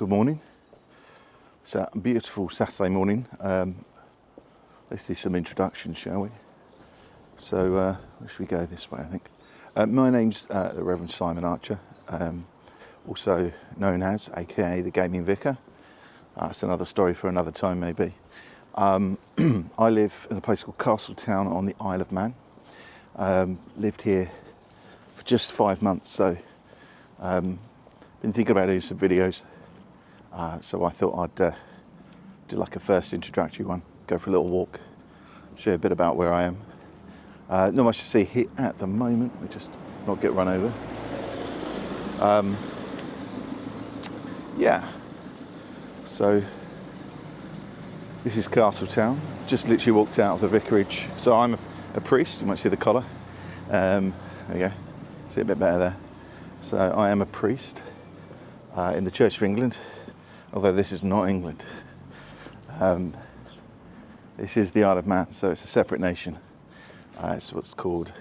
Good morning. It's a beautiful Saturday morning. Let's do some introductions, shall we? So, where should we go? This way, I think. My name's the Reverend Simon Archer, also known as, aka the Gaming Vicar. That's another story for another time, maybe. I live in a place called Castletown on the Isle of Man. Lived here for just 5 months, so been thinking about doing some videos. So I thought I'd do like a first introductory one, go for a little walk, show you a bit about where I am. Not much to see here at the moment, we just not get run over. Yeah, so this is Castletown. Just literally walked out of the vicarage. So I'm a priest, you might see the collar. There you go, see a bit better there. So I am a priest in the Church of England, although this is not England. This is the Isle of Man, so it's a separate nation. It's what's called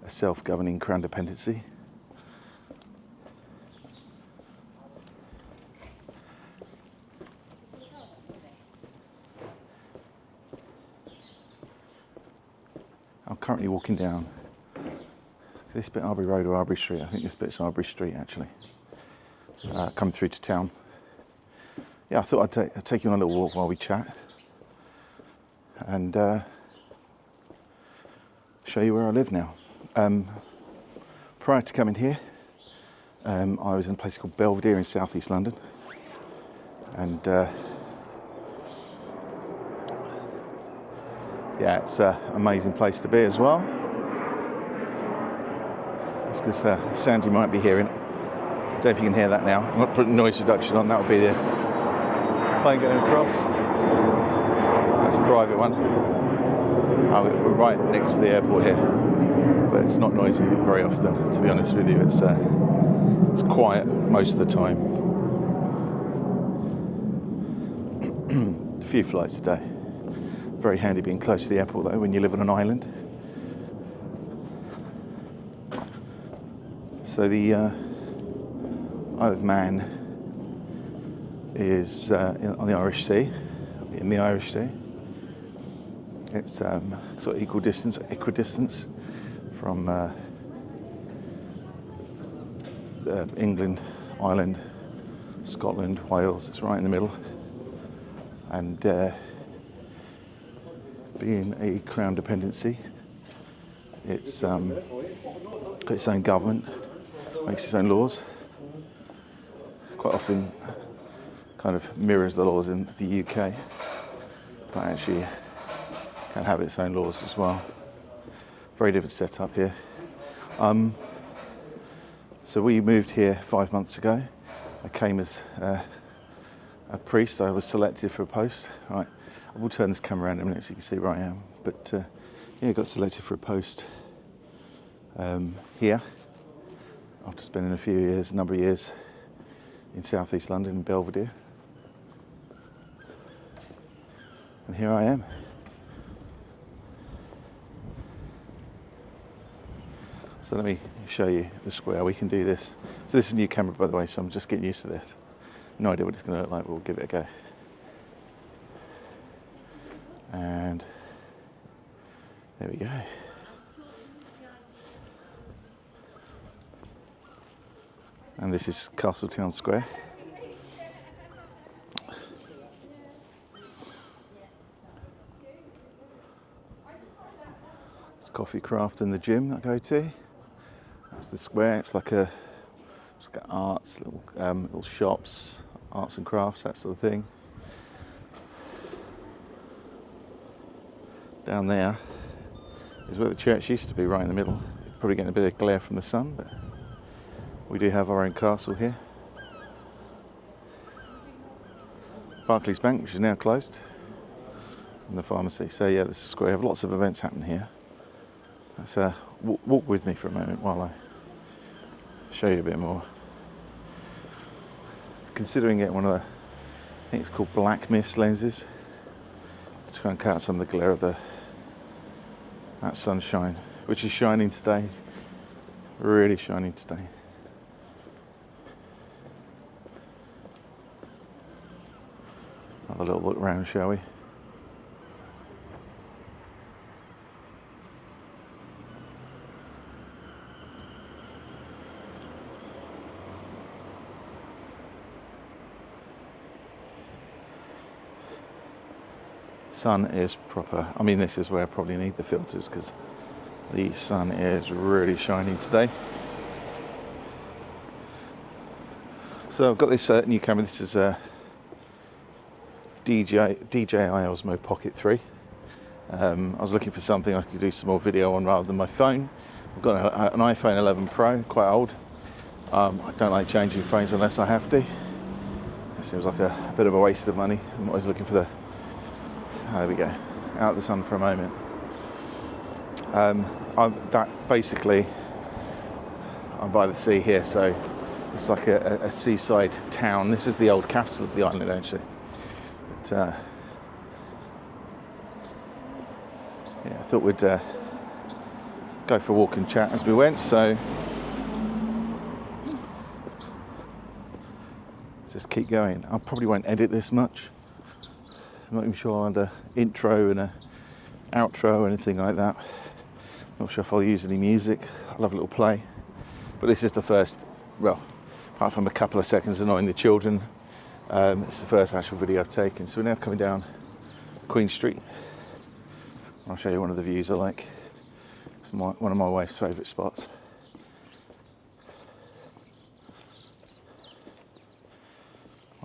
a self-governing crown dependency. I'm currently walking down this bit, Arbury Road or Arbury Street. I think this bit's Arbury Street, actually. Come through to town. Yeah, I thought I'd take you on a little walk while we chat and show you where I live now. Prior to coming here, I was in a place called Belvedere in South East London, and yeah, it's an amazing place to be as well. That's because the sound you might be hearing. I don't know if you can hear that now. I'm not putting noise reduction on, that would be the plane going across. That's a private one. We're right next to the airport here, but it's not noisy very often, to be honest with you. It's quiet most of the time. A few flights a day. Very handy being close to the airport though when you live on an island. So the Isle of Man is on the Irish Sea, in the Irish Sea. It's sort of equidistance from England, Ireland, Scotland, Wales. It's right in the middle. And being a crown dependency, it's got its own government, makes its own laws. Quite often kind of mirrors the laws in the UK, but actually can have its own laws as well. Very different setup here. So we moved here 5 months ago. I came as a priest. I was selected for a post. Right, I will turn this camera around in a minute so you can see where I am. But yeah, I got selected for a post here after spending a number of years in South East London, in Belvedere. And here I am. So let me show you the square. We can do this. So this is a new camera, by the way, so I'm just getting used to this. No idea what it's going to look like, but we'll give it a go. And there we go. And this is Castletown Square. It's Coffee Craft and the gym I go to. That's the square. It's like it's got arts, little shops, arts and crafts, that sort of thing. Down there is where the church used to be, right in the middle. You're probably getting a bit of glare from the sun, but we do have our own castle here. Barclays Bank, which is now closed, and the pharmacy. So yeah, this is a square. We have lots of events happening here. So walk with me for a moment while I show you a bit more. Considering getting one of the, I think it's called black mist lenses, to try and cut out some of the glare of that sunshine, which is shining today, really shining today. have a little look around, shall we? Sun is proper. I mean, this is where I probably need the filters because the sun is really shiny today. So I've got this new camera. This is a DJI Osmo Pocket 3. I was looking for something I could do some more video on rather than my phone. I've got an iPhone 11 Pro, quite old. I don't like changing phones unless I have to. It seems like a bit of a waste of money. I'm always looking for the... Oh, there we go. Out of the sun for a moment. Basically, I'm by the sea here, so it's like a seaside town. This is the old capital of the island, actually. But yeah, I thought we'd go for a walk and chat as we went. So just keep going. I probably won't edit this much. I'm not even sure I'll add an intro and an outro or anything like that. Not sure if I'll use any music. I'll have a little play. But this is the first, well, apart from a couple of seconds annoying the children, it's the first actual video I've taken. So we're now coming down Queen Street. I'll show you one of the views I like. It's one of my wife's favourite spots.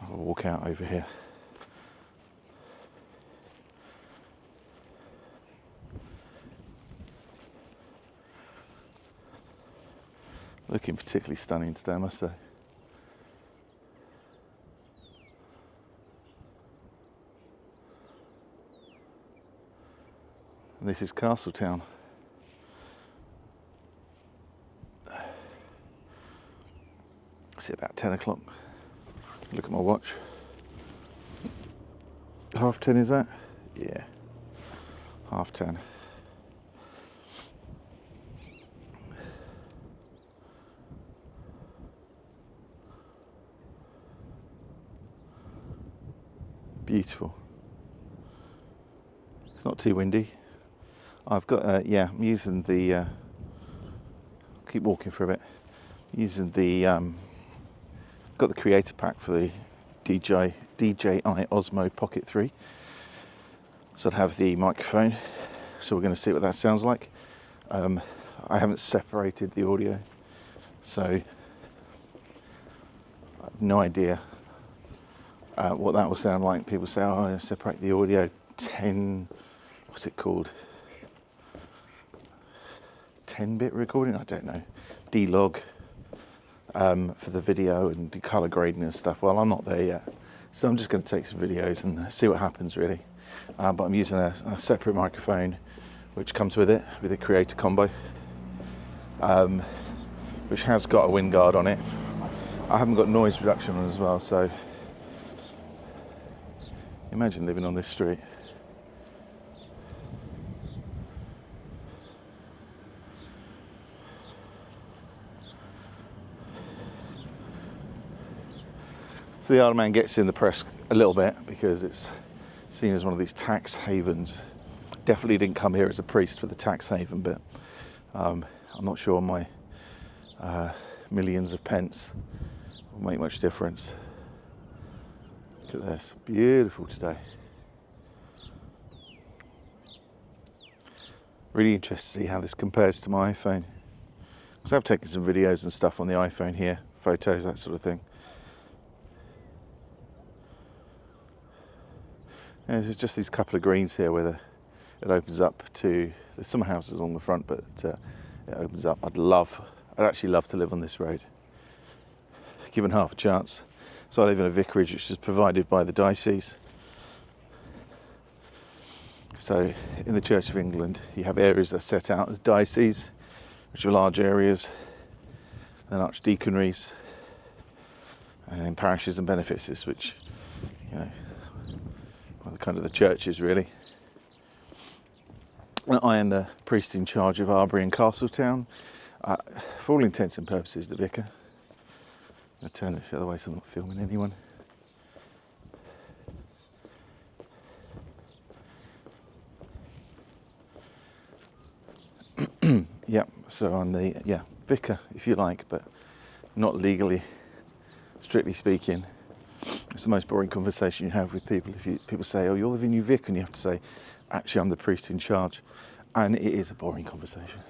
I'll walk out over here. Looking particularly stunning today, I must say. And this is Castletown. It's about 10 o'clock. Look at my watch. 10:30 is that? Yeah. 10:30. Beautiful. It's not too windy. I've got, I'm using the, keep walking for a bit, using the, got the creator pack for the DJI Osmo Pocket 3. So I'd have the microphone, so we're going to see what that sounds like. I haven't separated the audio, so I have no idea what that will sound like. People say, oh, I separate the audio 10, what's it called? 10-bit recording? I don't know. D-Log for the video and do colour grading and stuff. Well, I'm not there yet. So I'm just going to take some videos and see what happens, really. But I'm using a separate microphone, which comes with it, with a creator combo, which has got a wind guard on it. I haven't got noise reduction on as well, so imagine living on this street. So the Isle of Man gets in the press a little bit because it's seen as one of these tax havens. Definitely didn't come here as a priest for the tax haven, but I'm not sure my millions of pence will make much difference. Look at this, beautiful today. Really interested to see how this compares to my iPhone. Because I've taken some videos and stuff on the iPhone here, photos, that sort of thing. Yeah, there's just these couple of greens here where it opens up to, there's some houses on the front, but it opens up. I'd actually love to live on this road, given half a chance. So I live in a vicarage which is provided by the diocese. So in the Church of England, you have areas that are set out as dioceses, which are large areas, and archdeaconries, and then parishes and benefices, which, you know, are kind of the churches, really. I am the priest in charge of Arbury and Castletown. For all intents and purposes, the vicar. I'm going to turn this the other way so I'm not filming anyone. Yeah, so on the, Vicar, if you like, but not legally, strictly speaking. It's the most boring conversation you have with people. People say, oh, you're the new vicar, and you have to say, actually, I'm the priest in charge. And it is a boring conversation.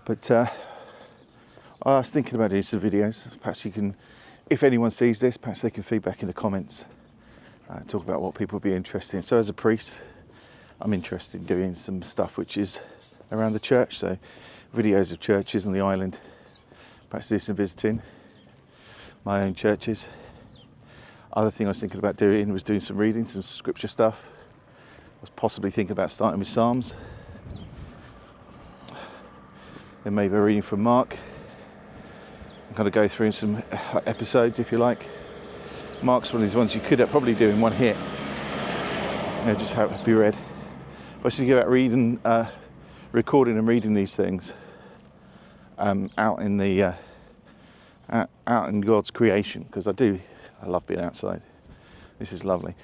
But I was thinking about doing some videos. Perhaps you can, if anyone sees this, perhaps they can feedback in the comments, talk about what people would be interested in. So as a priest, I'm interested in doing some stuff which is around the church. So videos of churches on the island, perhaps do some visiting, my own churches. Other thing I was thinking about doing was doing some reading, some scripture stuff. I was possibly thinking about starting with Psalms. Then maybe a reading from Mark. I'm going to go through some episodes, if you like. Mark's one of these ones you could probably do in one hit. Just have it be read. But I was thinking about reading, recording and reading these things out in the out in God's creation, because I love being outside. This is lovely.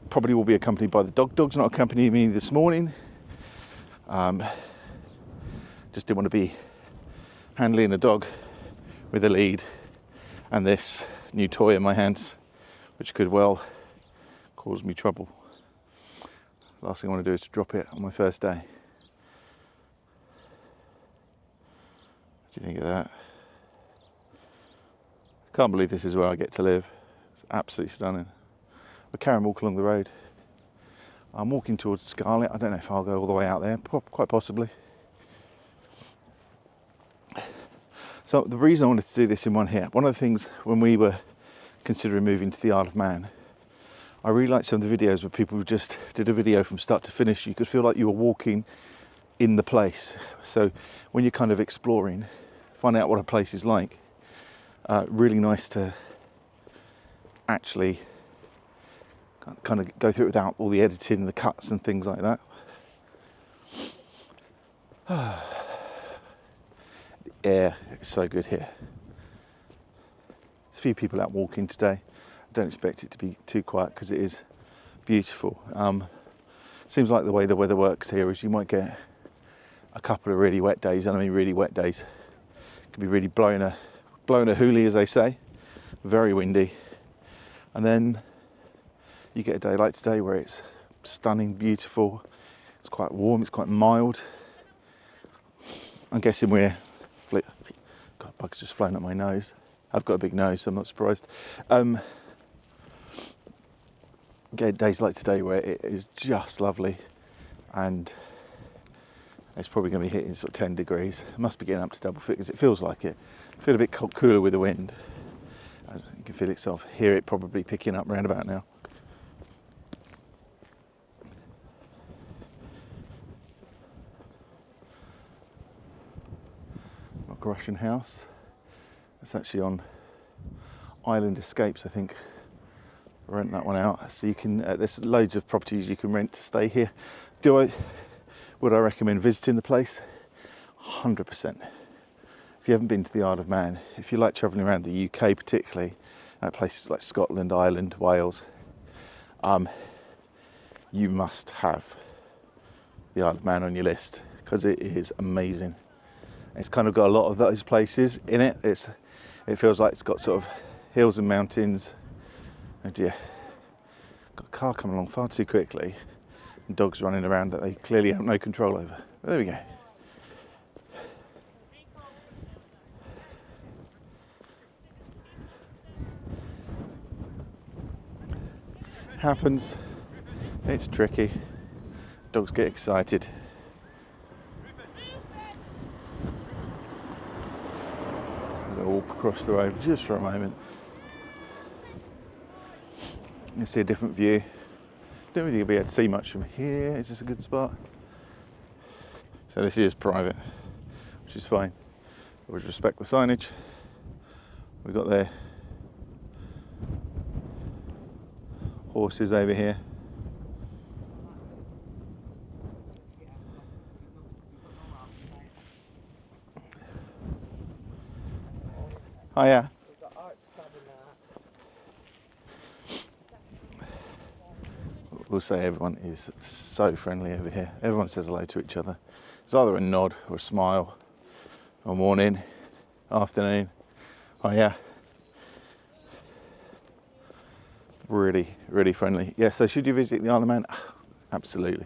Probably will be accompanied by the dog. Dog's not accompanying me this morning. Just didn't want to be handling the dog with a lead and this new toy in my hands, which could well cause me trouble. Last thing I want to do is to drop it on my first day. What do you think of that? Can't believe this is where I get to live. It's absolutely stunning. I carry on walk along the road. I'm walking towards Scarlett. I don't know if I'll go all the way out there, quite possibly. So the reason I wanted to do this in one hit, one of the things when we were considering moving to the Isle of Man, I really liked some of the videos where people just did a video from start to finish. You could feel like you were walking in the place. So when you're kind of exploring, finding out what a place is like, really nice to actually kind of go through it without all the editing and the cuts and things like that. The air is so good here. There's a few people out walking today. I don't expect it to be too quiet because it is beautiful. Seems like the way the weather works here is you might get a couple of really wet days, and I mean really wet days. It can be really blowing a hoolie, as they say, very windy. And then you get a day like today where it's stunning, beautiful, it's quite warm, it's quite mild. I'm guessing God, bug's just flown at my nose. I've got a big nose, so I'm not surprised. Get days like today where it is just lovely, and it's probably going to be hitting sort of 10 degrees. It must be getting up to double figures. It feels like it. I feel a bit cooler with the wind. You can feel itself, hear it probably picking up round about now. Russian house. It's actually on Island Escapes, I think. Rent that one out. So you can. There's loads of properties you can rent to stay here. Would I recommend visiting the place? 100%. If you haven't been to the Isle of Man, if you like travelling around the UK, particularly at places like Scotland, Ireland, Wales, you must have the Isle of Man on your list because it is amazing. It's kind of got a lot of those places in it. It feels like it's got sort of hills and mountains. Oh dear, got a car coming along far too quickly, and dogs running around that they clearly have no control over. But there we go. Happens. It's tricky. Dogs get excited. Walk across the road just for a moment. You can see a different view. Don't really be able to see much from here. Is this a good spot? So this is private, which is fine. Always respect the signage. We've got their horses over here. Oh yeah. will say everyone is so friendly over here. Everyone says hello to each other. It's either a nod or a smile, or morning, afternoon. Oh yeah. Really, really friendly. Yeah, so should you visit the Isle of Man? Absolutely.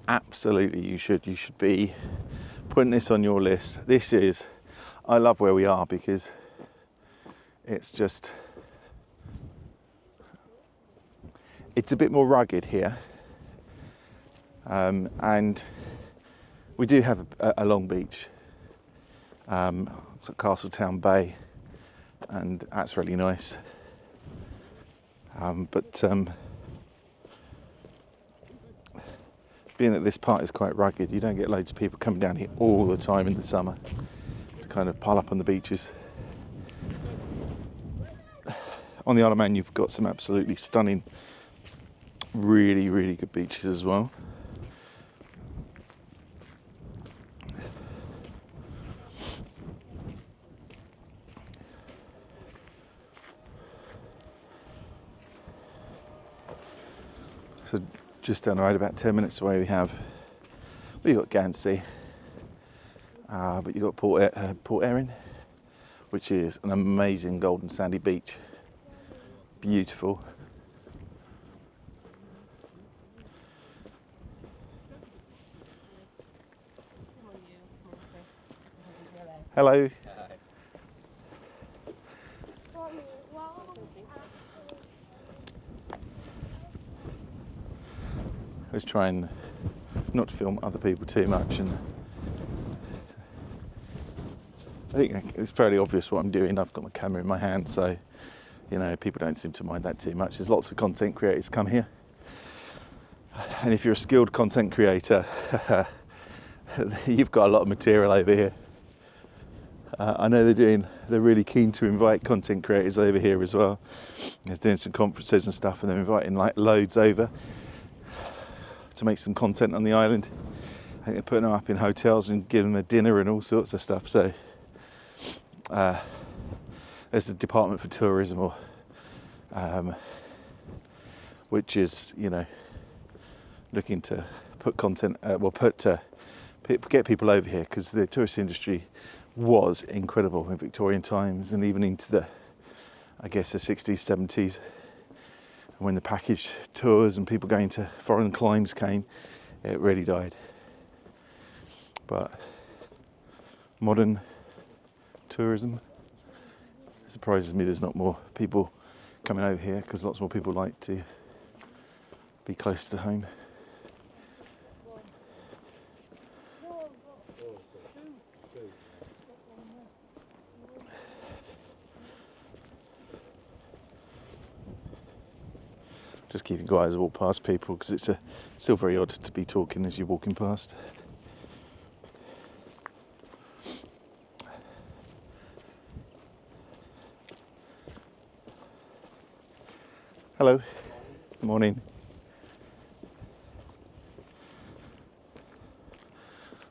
Absolutely you should. You should be putting this on your list. I love where we are because it's a bit more rugged here. And we do have a long beach. It's at Castletown Bay, and that's really nice. But being that this part is quite rugged, you don't get loads of people coming down here all the time in the summer to kind of pile up on the beaches. On the Isle of Man, you've got some absolutely stunning, really, really good beaches as well. So just down the road, about 10 minutes away, we've got Gansey, but you've got Port Erin, which is an amazing golden sandy beach. Beautiful. Hello. I was trying not to film other people too much, and I think it's fairly obvious what I'm doing. I've got my camera in my hand, so people don't seem to mind that too much. There's lots of content creators come here, and if you're a skilled content creator, you've got a lot of material over here. I know they're really keen to invite content creators over here as well. They're doing some conferences and stuff, and they're inviting like loads over to make some content on the island. I think they're putting them up in hotels and giving them a dinner and all sorts of stuff. So there's the Department for Tourism, which is looking to put content, get people over here, because the tourist industry was incredible in Victorian times and even into the 60s, 70s. When the package tours and people going to foreign climes came, it really died. But modern tourism, it surprises me there's not more people coming over here, because lots more people like to be close to home. Just keeping quiet as I walk past people, because it's still very odd to be talking as you're walking past. Hello. Morning.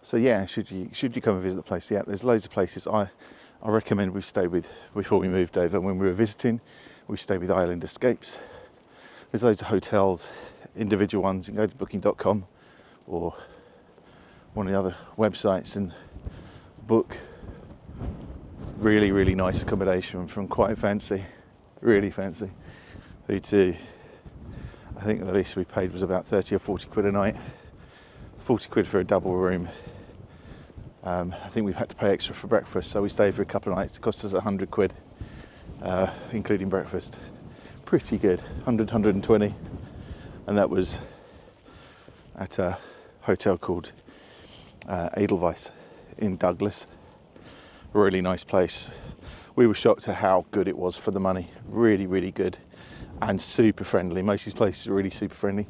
So yeah, should you come and visit the place? Yeah, there's loads of places I recommend we stay with before we moved over. When we were visiting, we stayed with Island Escapes. There's loads of hotels, individual ones. You can go to booking.com or one of the other websites and book really, really nice accommodation from quite fancy, really fancy, to, I think the least we paid was about 30 or 40 quid a night, 40 quid for a double room. I think we've had to pay extra for breakfast, so we stayed for a couple of nights. It cost us 100 quid, including breakfast. Pretty good, 120, and that was at a hotel called Edelweiss in Douglas. A really nice place. We were shocked at how good it was for the money. Really, really good, and super friendly. Most of these places are really super friendly.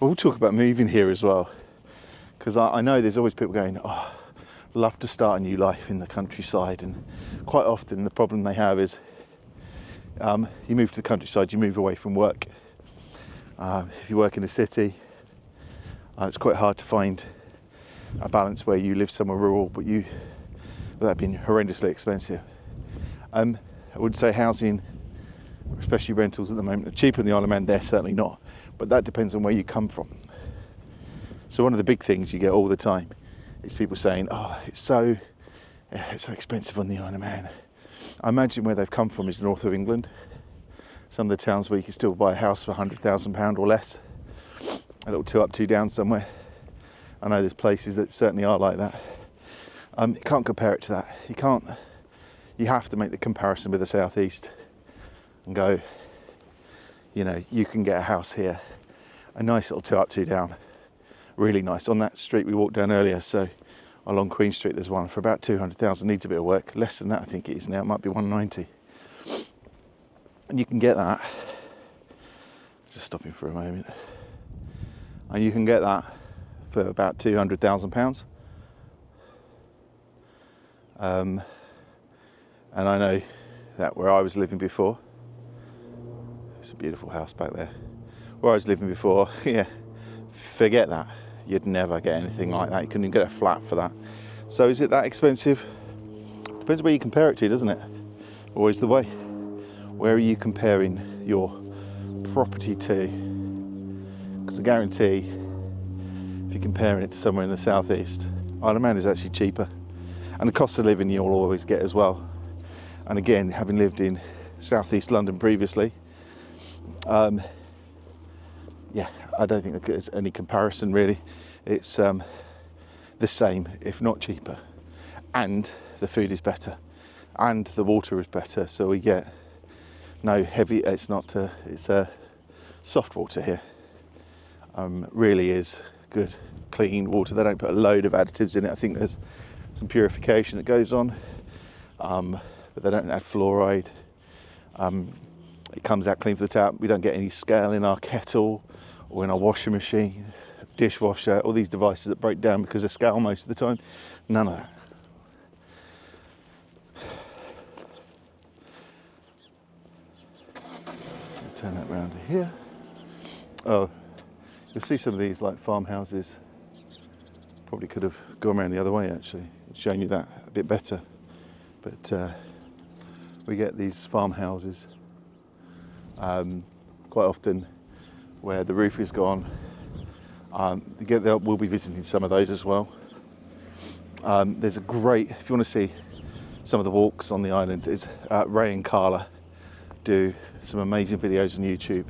We'll talk about moving here as well, because I know there's always people going, love to start a new life in the countryside, and quite often the problem they have is you move to the countryside, you move away from work. If you work in a city, it's quite hard to find a balance where you live somewhere rural, but without being horrendously expensive. I would say housing especially rentals at the moment. They're cheaper in the Isle of Man, they're certainly not, but that depends on where you come from. So one of the big things you get all the time is people saying, oh, it's so expensive on the Isle of Man. I imagine where they've come from is the north of England. Some of the towns where you can still buy a house for £100,000 or less. A little 2 up, 2 down somewhere. I know there's places that certainly are like that. You can't compare it to that. You have to make the comparison with the southeast and go, you can get a house here, a nice little 2 up, 2 down, really nice. On that street we walked down earlier, so along Queen Street there's one for about 200,000, needs a bit of work, less than that I think it is now, it might be 190. And you can get that, just stopping for a moment, and you can get that for about £200,000. And I know that where I was living before, it's a beautiful house back there, where I was living before, yeah, forget that. You'd never get anything like that. You couldn't even get a flat for that. So is it that expensive? Depends where you compare it to, doesn't it? Always the way. Where are you comparing your property to? Because I guarantee, if you're comparing it to somewhere in the southeast, Isle of Man is actually cheaper. And the cost of living you'll always get as well. And again, having lived in southeast London previously, yeah, I don't think there's any comparison really. It's the same, if not cheaper. And the food is better. And the water is better. So we get no heavy, it's soft water here. Really is good, clean water. They don't put a load of additives in it. I think there's some purification that goes on. But they don't add fluoride. It comes out clean for the tap. We don't get any scale in our kettle or in our washing machine, dishwasher, all these devices that break down because of scale most of the time. None of that. Turn that round to here. Oh, you'll see some of these like farmhouses. Probably could have gone around the other way actually, shown you that a bit better. But we get these farmhouses quite often where the roof is gone. We'll be visiting some of those as well. There's a great, if you want to see some of the walks on the island, is Ray and Carla do some amazing videos on YouTube.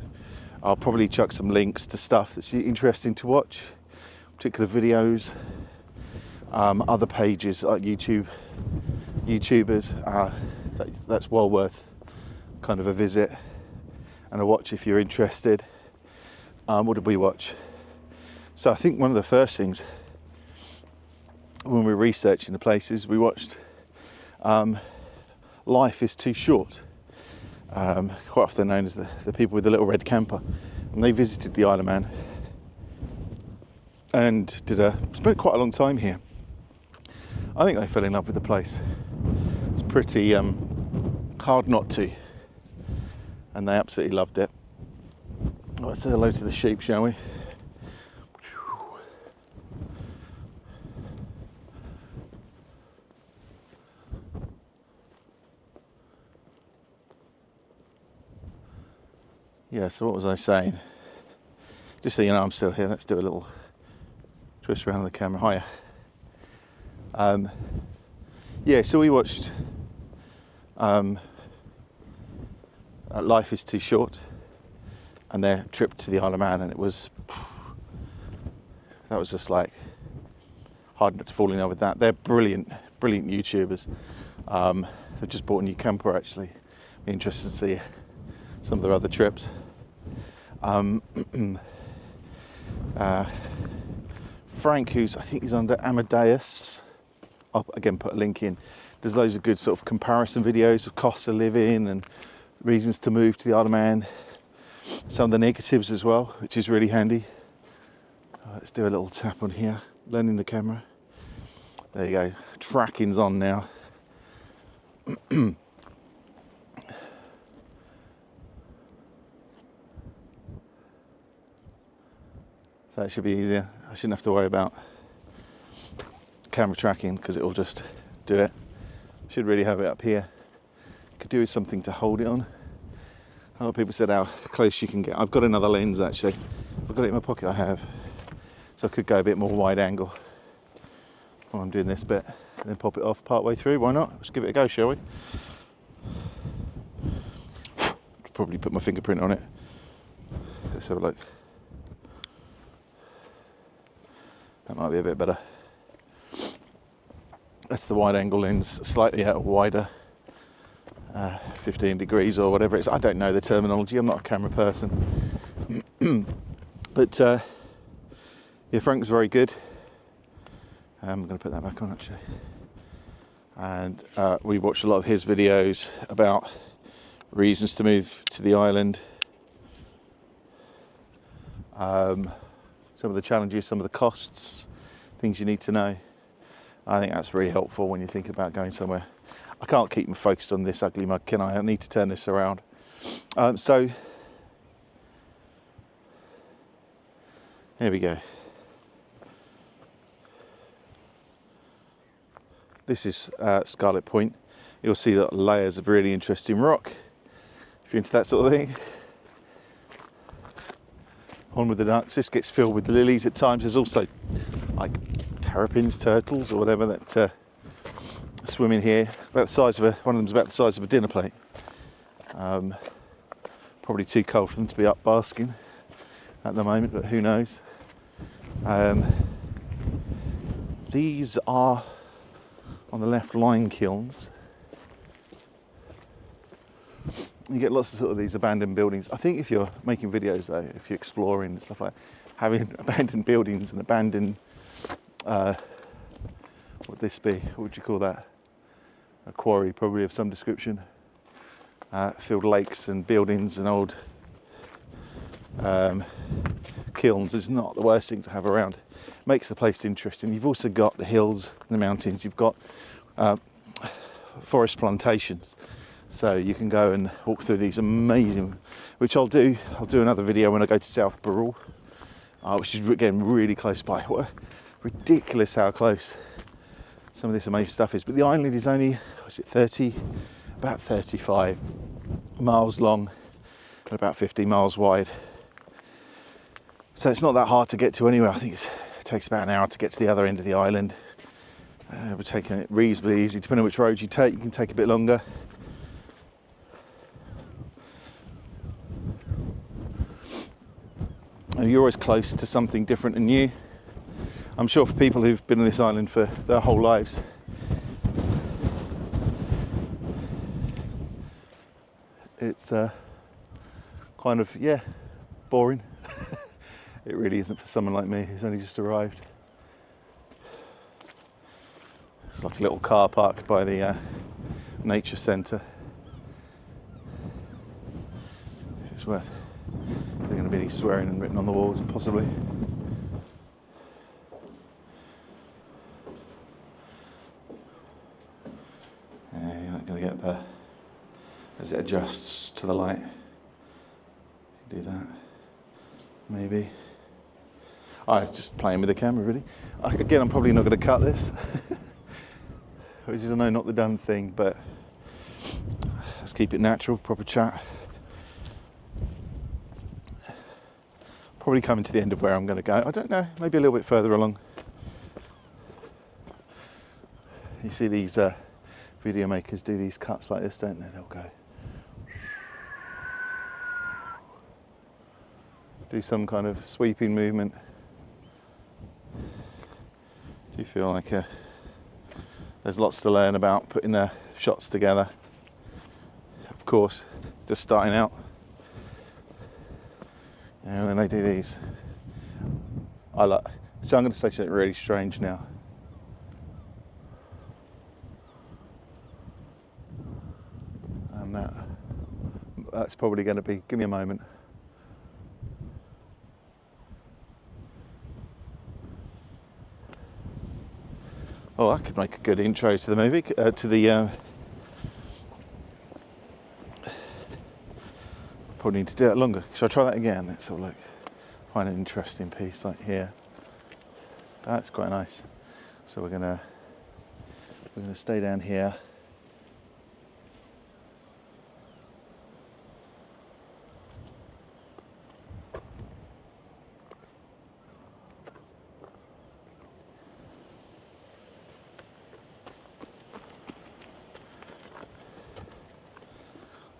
I'll probably chuck some links to stuff that's interesting to watch, particular videos, other pages like YouTubers. That's well worth kind of a visit and a watch if you're interested. What did we watch? So I think one of the first things when we were researching the places we watched, Life is Too Short, quite often known as the people with the little red camper, and they visited the Isle of Man and spent quite a long time here. I think they fell in love with the place. It's pretty hard not to, and they absolutely loved it. Let's say hello to the sheep, shall we? Yeah, so what was I saying? Just so you know I'm still here, let's do a little twist around the camera. Hiya. Yeah, so we watched Life is Too Short and their trip to the Isle of Man, and that was just like hard not to fall in love with that. They're brilliant YouTubers. They've just bought a new camper actually. Be interested to see some of their other trips. Frank, I think he's under Amadeus, I'll again put a link in. There's loads of good sort of comparison videos of cost of living and reasons to move to the Isle of Man. Some of the negatives as well, which is really handy. Let's do a little tap on here, learning the camera. There you go, tracking's on now. So that should be easier. I shouldn't have to worry about camera tracking because it will just do it. Should really have it up here. Could do with something to hold it on. A lot of people said how close you can get. I've got another lens actually. If I've got it in my pocket, I have. So I could go a bit more wide angle while I'm doing this bit, and then pop it off part way through. Why not? Let's give it a go, shall we? Probably put my fingerprint on it. Let's have a look. That might be a bit better. That's the wide angle lens, slightly out wider, 15 degrees or whatever it is. I don't know the terminology, I'm not a camera person. But yeah, Frank was very good. I'm going to put that back on actually. And we watched a lot of his videos about reasons to move to the island. Some of the challenges, some of the costs, things you need to know. I think that's really helpful when you think about going somewhere. I can't keep me focused on this ugly mug, can I? I need to turn this around. So, here we go. This is Scarlett Point. You'll see that layers of really interesting rock. If you're into that sort of thing. On with the ducks. This gets filled with lilies at times. There's also like terrapins, turtles or whatever that swim in here. About the size of one of them's about the size of a dinner plate. Probably too cold for them to be up basking at the moment, but who knows. These are on the left lime kilns. You get lots of sort of these abandoned buildings. I think if you're making videos though, if you're exploring and stuff like that, having abandoned buildings and abandoned, what would this be? What would you call that? A quarry probably of some description. Filled lakes and buildings and old kilns is not the worst thing to have around. Makes the place interesting. You've also got the hills and the mountains. You've got forest plantations. So you can go and walk through these amazing, which I'll do. I'll do another video when I go to South Burrell, which is again really close by. What ridiculous how close some of this amazing stuff is. But the island is only, was it about 35 miles long and about 50 miles wide. So it's not that hard to get to anywhere. I think it takes about an hour to get to the other end of the island. We're taking it reasonably easy. Depending on which road you take, you can take a bit longer. You're always close to something different and new. I'm sure for people who've been on this island for their whole lives, it's kind of, yeah, boring. It really isn't for someone like me who's only just arrived. It's like a little car park by the nature centre. It's worth. Is there going to be any swearing and written on the walls? Possibly. Yeah, you're not going to get the, as it adjusts to the light. Do that. Maybe. I was just playing with the camera, really. Again, I'm probably not going to cut this, which is, I know, not the done thing, but let's keep it natural, proper chat. Probably coming to the end of where I'm going to go. I don't know, maybe a little bit further along. You see these video makers do these cuts like this, don't they? They'll go. Do some kind of sweeping movement. Do you feel like there's lots to learn about putting shots together? Of course, just starting out. Yeah, when they do these, so I'm going to say something really strange now. And that's probably going to be, give me a moment. Oh, I could make a good intro to the movie, probably need to do that longer. Shall I try that again? Let's have a look. Find an interesting piece like here. That's quite nice. So we're gonna stay down here.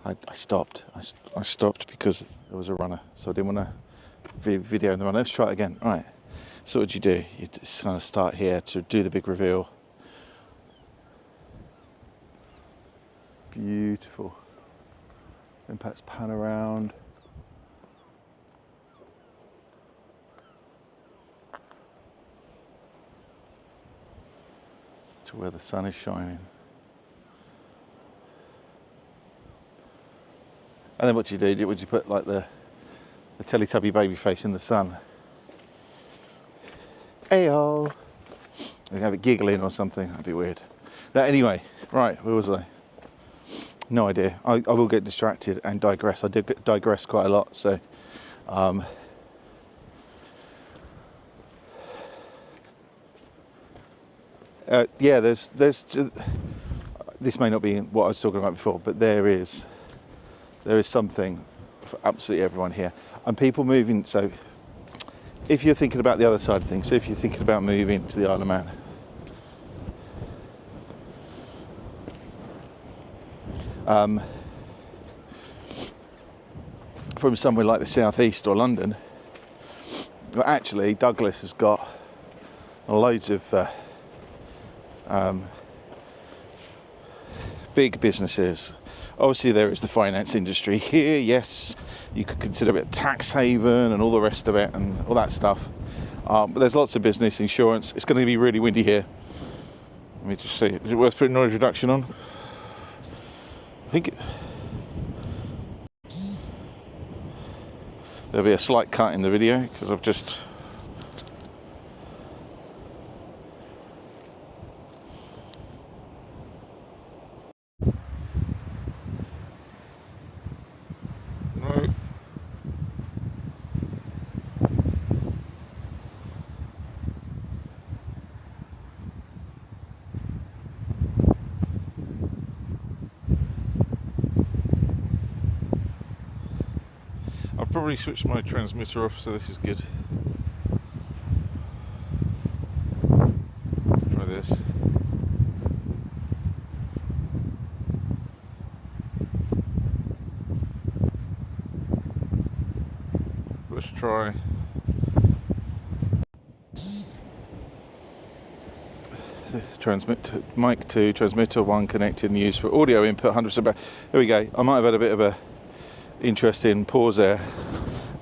I stopped. I stopped because there was a runner, so I didn't want to video the runner. Let's try it again. All right. So what do? You just kind of start here to do the big reveal. Beautiful. Then perhaps pan around. To where the sun is shining. And then what do? Would you put like the Teletubby baby face in the sun? Ayo! They have it giggling or something. That'd be weird. Now, anyway, right, where was I? No idea. I will get distracted and digress. I did digress quite a lot, so. Yeah, there's. This may not be what I was talking about before, but there is something for absolutely everyone here, and people moving. So, if you're thinking about the other side of things, so if you're thinking about moving to the Isle of Man, from somewhere like the southeast or London, well, actually Douglas has got loads of big businesses. Obviously there is the finance industry here, yes, you could consider it a tax haven and all the rest of it and all that stuff, but there's lots of business, insurance. It's going to be really windy here. Let me just see, is it worth putting noise reduction on? I think there'll be a slight cut in the video because I've just I've probably switched my transmitter off, so this is good. Try this. Let's try. Transmit mic 2, transmitter 1 connected and used for audio input 100% back. Here we go. I might have had a bit of a interesting pause there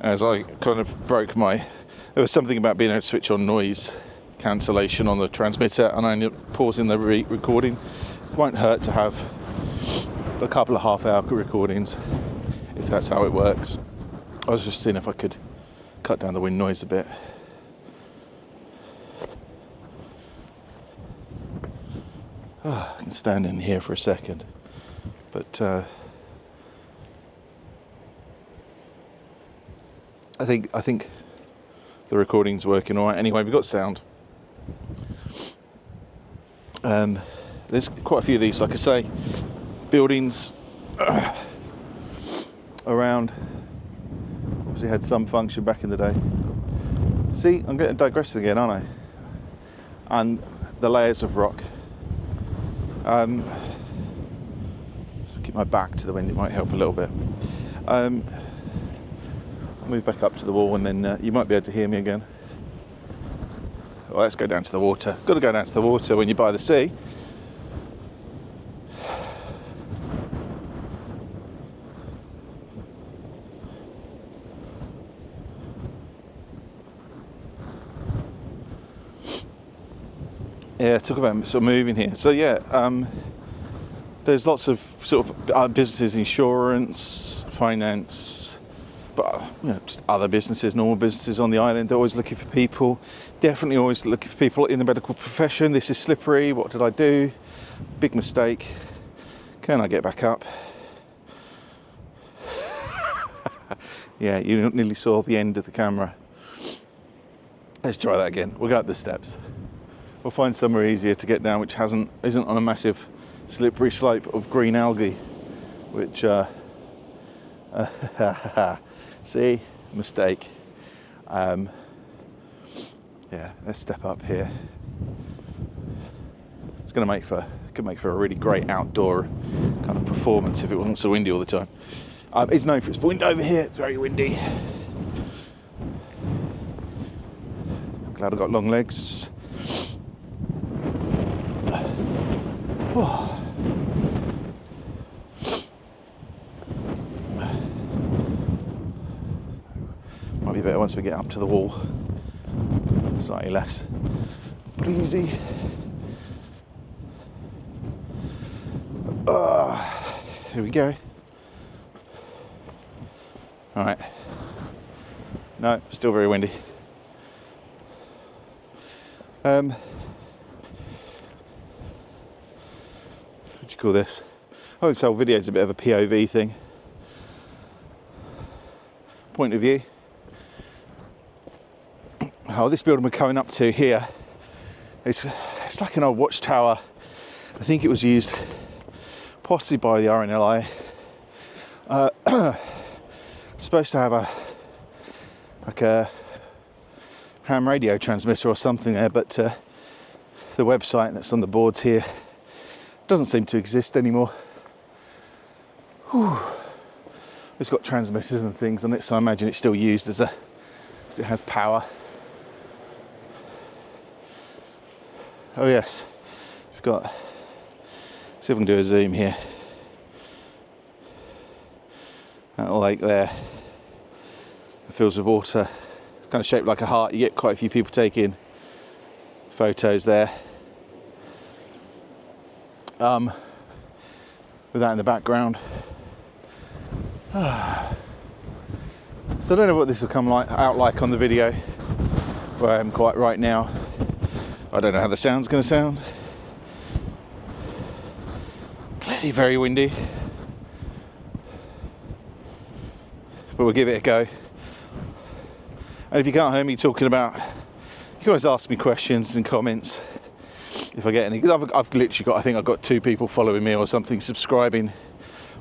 as I kind of broke my. There was something about being able to switch on noise cancellation on the transmitter, and I ended up pausing the recording. It won't hurt to have a couple of half-hour recordings if that's how it works. I was just seeing if I could cut down the wind noise a bit. I can stand in here for a second, but I think the recording's working all right. Anyway, we've got sound. There's quite a few of these, like I say, buildings around. Obviously had some function back in the day. See, I'm getting digressing again, aren't I? And the layers of rock. So keep my back to the wind, it might help a little bit. I'll move back up to the wall and then you might be able to hear me again. Well, let's go down to the water. Got to go down to the water when you're by the sea. Yeah, talk about sort of moving here. So yeah, there's lots of sort of businesses, insurance, finance, but just other businesses, normal businesses on the island. They're always looking for people. Definitely always looking for people in the medical profession. This is slippery. What did I do? Big mistake. Can I get back up? Yeah, you nearly saw the end of the camera. Let's try that again. We'll go up the steps. We'll find somewhere easier to get down, which isn't on a massive slippery slope of green algae, which see, mistake. Yeah, let's step up here. It's going to make for a really great outdoor kind of performance if it wasn't so windy all the time. It's known for its wind over here. It's very windy. Glad I got long legs. Oh. Might be better once we get up to the wall. Slightly less breezy. Here we go. All right. No, still very windy. What do you call this? Oh, this whole video is a bit of a POV thing. Point of view. Oh, this building we're coming up to here, it's like an old watchtower. I think it was used possibly by the RNLI. It's supposed to have a ham radio transmitter or something there, but the website that's on the boards here doesn't seem to exist anymore. Whew. It's got transmitters and things on it, so I imagine it's still used as it has power. Oh yes, we've got, see if we can do a zoom here. That lake there, it fills with water. It's kind of shaped like a heart. You get quite a few people taking photos there. With that in the background. So I don't know what this will come out like on the video, where I am quite right now. I don't know how the sound's going to sound. Clearly very windy. But we'll give it a go. And if you can't hear me talking about, you can always ask me questions and comments if I get any. Because I've literally got, I think I've got 2 people following me or something, subscribing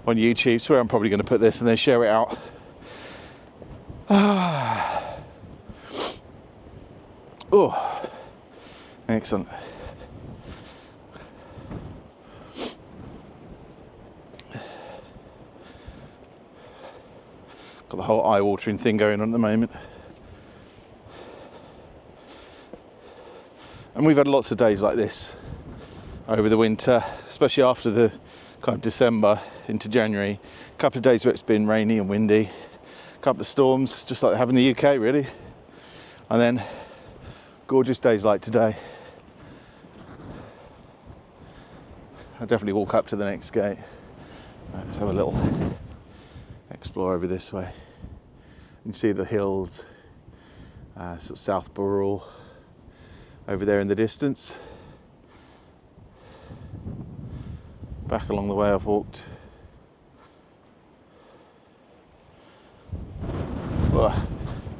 on YouTube. So I'm probably going to put this and then share it out. Oh, excellent. Got the whole eye-watering thing going on at the moment. And we've had lots of days like this over the winter, especially after the kind of December into January. A couple of days where it's been rainy and windy, a couple of storms, just like they have in the UK really. And then gorgeous days like today. I'll definitely walk up to the next gate. Right, let's have a little explore over this way. You can see the hills, sort of South Burrell over there in the distance. Back along the way I've walked.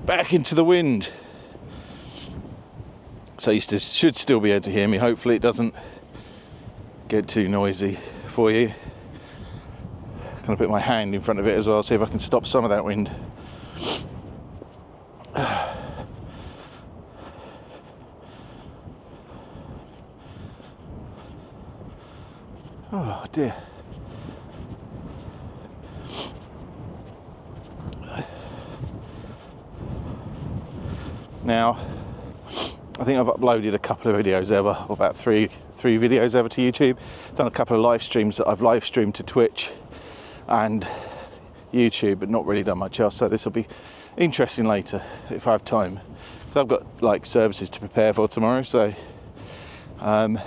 Back into the wind. So you should still be able to hear me. Hopefully it doesn't get too noisy for you. I'm going to put my hand in front of it as well, see if I can stop some of that wind. Oh dear. Now, I think I've uploaded a couple of videos ever, or about three videos ever to YouTube. Done a couple of live streams that I've live streamed to Twitch and YouTube, but not really done much else. So this will be interesting later if I have time, because I've got like services to prepare for tomorrow. So I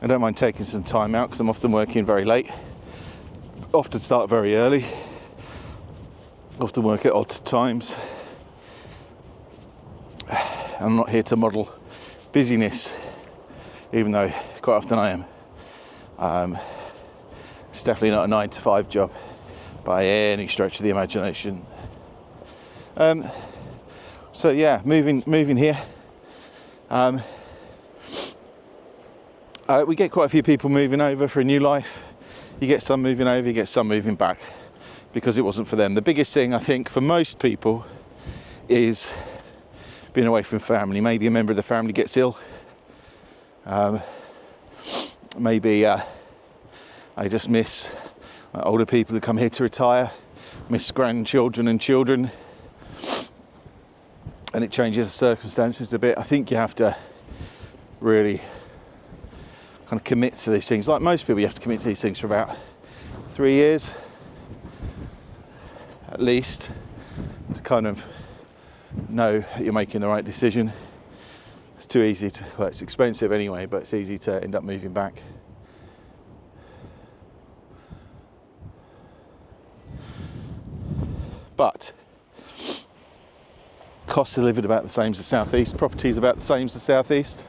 don't mind taking some time out because I'm often working very late. Often start very early. Often work at odd times. I'm not here to model busyness, even though quite often I am. It's definitely not a 9-to-5 job by any stretch of the imagination. So yeah, moving here. We get quite a few people moving over for a new life. You get some moving over, you get some moving back because it wasn't for them. The biggest thing I think for most people is being away from family. Maybe a member of the family gets ill. Maybe I just miss older people who come here to retire, miss grandchildren and children, and it changes the circumstances a bit. I think you have to really kind of commit to these things. Like most people, you have to commit to these things for about 3 years at least to kind of know that you're making the right decision. It's too easy to, well, it's expensive anyway, but it's easy to end up moving back. But cost of living about the same as the southeast, properties about the same as the southeast.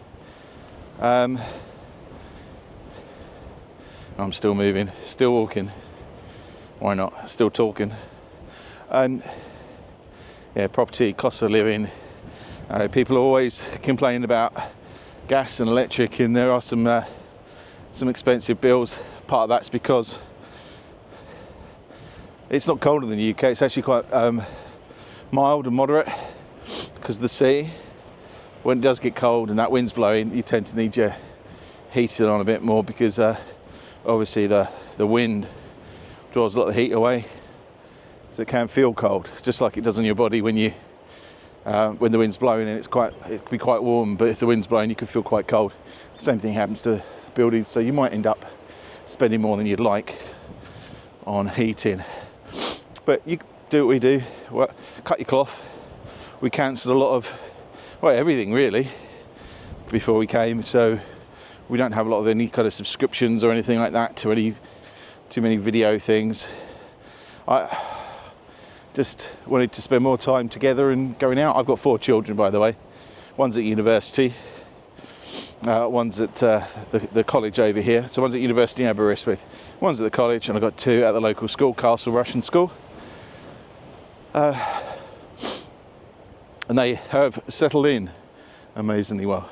I'm still moving, still walking. Why not? Still talking. Yeah, property, cost of living. People are always complaining about gas and electric, and there are some expensive bills. Part of that's because it's not colder than the UK. It's actually quite mild and moderate because of the sea. When it does get cold and that wind's blowing, you tend to need your heating on a bit more because obviously the wind draws a lot of heat away, so it can feel cold, just like it does on your body when you when the wind's blowing, and it can be quite warm, but if the wind's blowing you can feel quite cold. Same thing happens to buildings, so you might end up spending more than you'd like on heating. But you do what we do, cut your cloth. We cancelled a lot of, well, everything really before we came, so we don't have a lot of any kind of subscriptions or anything like that to too many video things. I just wanted to spend more time together and going out. I've got 4 children, by the way. One's at university, one's at the college over here. So one's at university in Aberystwyth, one's at the college, and I've got 2 at the local school, Castle Russian School. And they have settled in amazingly well.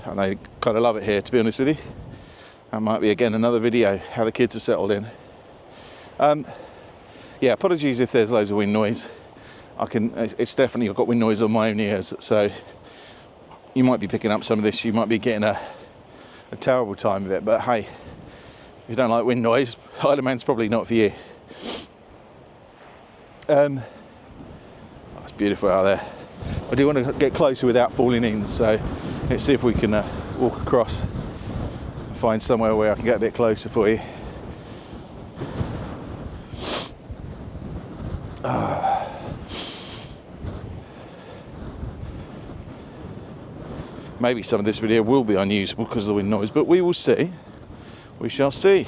And they kind of love it here, to be honest with you. That might be, again, another video, how the kids have settled in. Yeah, apologies if there's loads of wind noise. It's definitely, I've got wind noise on my own ears, so you might be picking up some of this, you might be getting a terrible time of it, but hey, if you don't like wind noise, Isle of Man's probably not for you. Oh, it's beautiful out there. I do want to get closer without falling in, so let's see if we can walk across and find somewhere where I can get a bit closer for you. Maybe some of this video will be unusable because of the wind noise, but we will see. We shall see.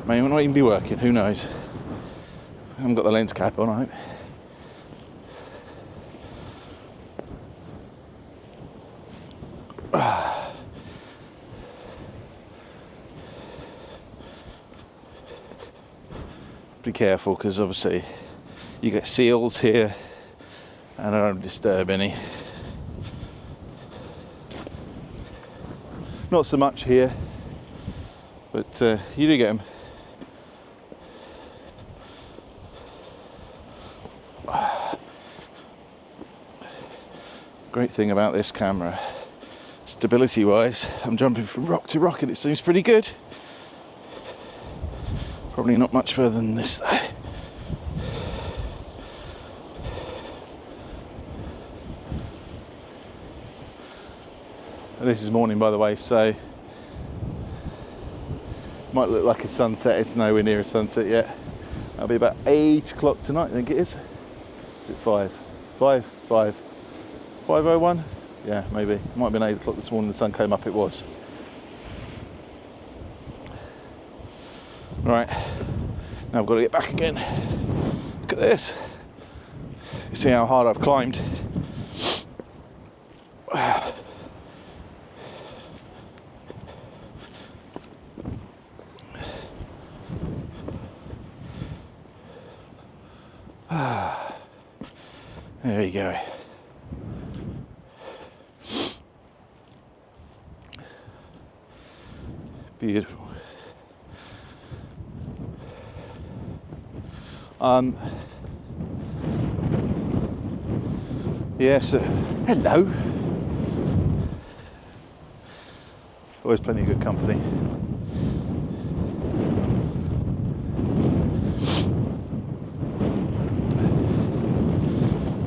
May not even be working, who knows. I haven't got the lens cap on, I hope. Be careful, because obviously you get seals here and I don't disturb any. Not so much here, but you do get them. Great thing about this camera, stability wise, I'm jumping from rock to rock and it seems pretty good. Probably not much further than this though. And this is morning, by the way, so might look like a sunset. It's nowhere near a sunset yet. That'll be about 8 o'clock tonight, I think it is. Is it 5:01? Yeah, maybe. It might have been 8 o'clock this morning. The sun came up. It was. Right. Now I've got to get back again. Look at this. You see how hard I've climbed. There you go. Beautiful. Yes, hello. Always plenty of good company.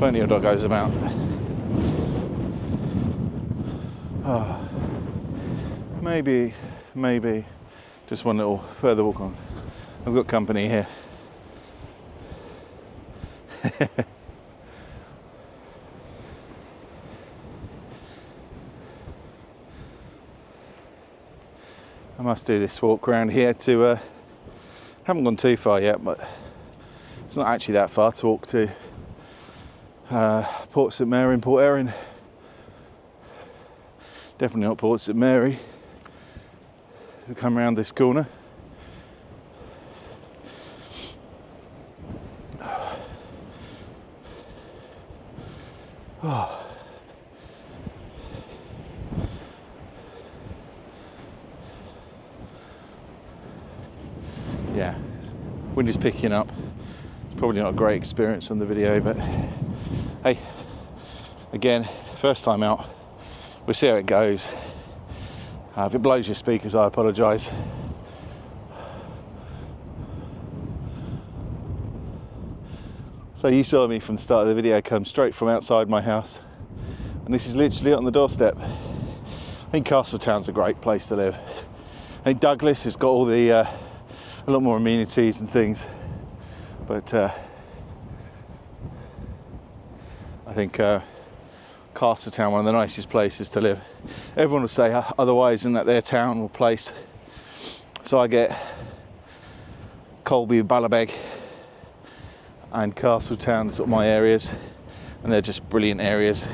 Plenty of doggos about. Maybe just one little further walk on. I've got company here. I must do this walk around here to, haven't gone too far yet, but it's not actually that far to walk to Port St Mary and Port Erin. Definitely not Port St Mary. We come around this corner. Oh. Yeah, wind is picking up. It's probably not a great experience on the video, but hey, again, first time out. We'll see how it goes. If it blows your speakers, I apologise. So you saw me from the start of the video come straight from outside my house, and this is literally on the doorstep. I think Castletown's a great place to live. I think Douglas has got all the a lot more amenities and things, but I think Castletown, one of the nicest places to live. Everyone will say otherwise in that their town or place. So I get Colby, Ballabeg and Castletown, sort of my areas, and they're just brilliant areas.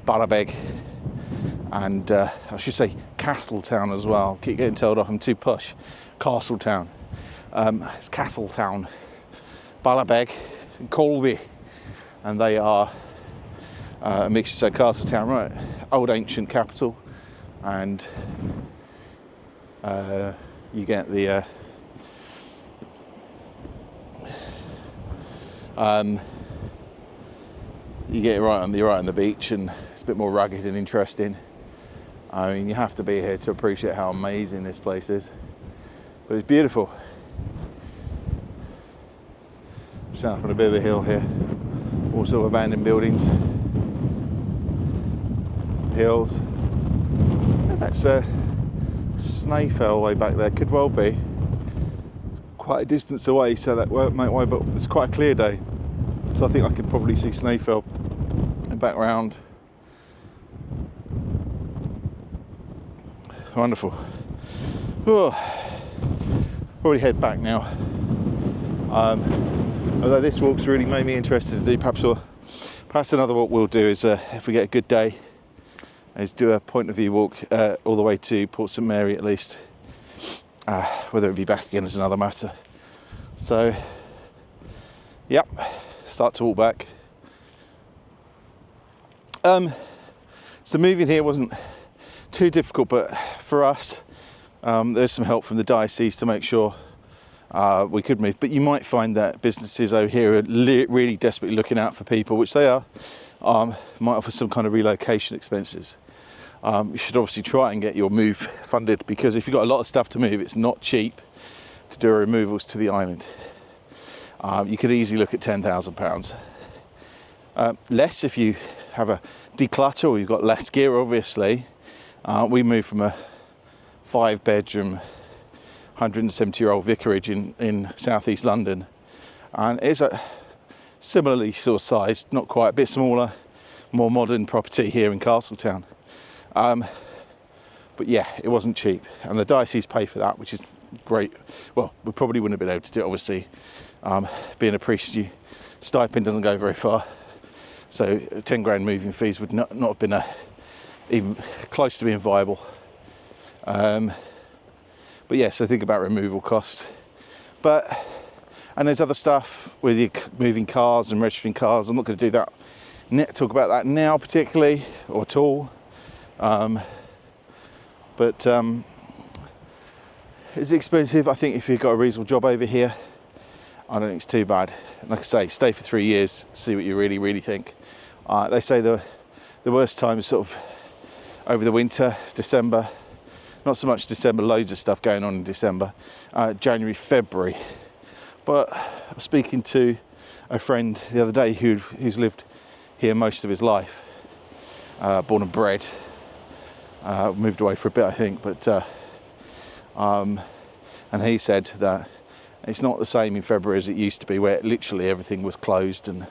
Ballabeg and I should say Castletown as well. Keep getting told off I'm too push. Castletown. It's Castletown, Ballabeg and Colby, and they are a mixture. So Castletown, right, old ancient capital, and you get the you get it right on the beach, and it's a bit more rugged and interesting. I mean, you have to be here to appreciate how amazing this place is, but it's beautiful. I'm standing up on a bit of a hill here, all sort of abandoned buildings, hills. That's Snaefell way back there. Could well be. It's quite a distance away, so that won't make way, but it's quite a clear day, so I think I can probably see Snaefell and back round. Wonderful. Oh, probably head back now. Although this walk's really made me interested to do, perhaps another walk we'll do is, if we get a good day, is do a point of view walk all the way to Port St Mary at least. Whether it be back again is another matter. So, yep, start to walk back. So moving here wasn't too difficult, but for us, there's some help from the diocese to make sure we could move. But you might find that businesses over here are really desperately looking out for people, which they are. Might offer some kind of relocation expenses. You should obviously try and get your move funded, because if you've got a lot of stuff to move, it's not cheap to do removals to the island. You could easily look at £10,000. Less if you have a declutter or you've got less gear, obviously. We moved from a 5-bedroom, 170-year-old vicarage in southeast London, and it's a similarly sort of sized, not quite, a bit smaller, more modern property here in Castletown. But yeah, it wasn't cheap, and the diocese pay for that, which is great. Well, we probably wouldn't have been able to do it, obviously. Being a priest, your stipend doesn't go very far, so 10 grand moving fees would not have been even close to being viable. But yeah, so think about removal costs. And there's other stuff with you moving cars and registering cars. I'm not going to do that, talk about that now particularly, or at all. But it's expensive. I think if you've got a reasonable job over here, I don't think it's too bad. And like I say, stay for 3 years, see what you really think. They say the worst time is sort of over the winter, December. Not so much December, loads of stuff going on in December. January, February. But I was speaking to a friend the other day who's lived here most of his life, born and bred. Moved away for a bit, I think, but and he said that it's not the same in February as it used to be, where literally everything was closed and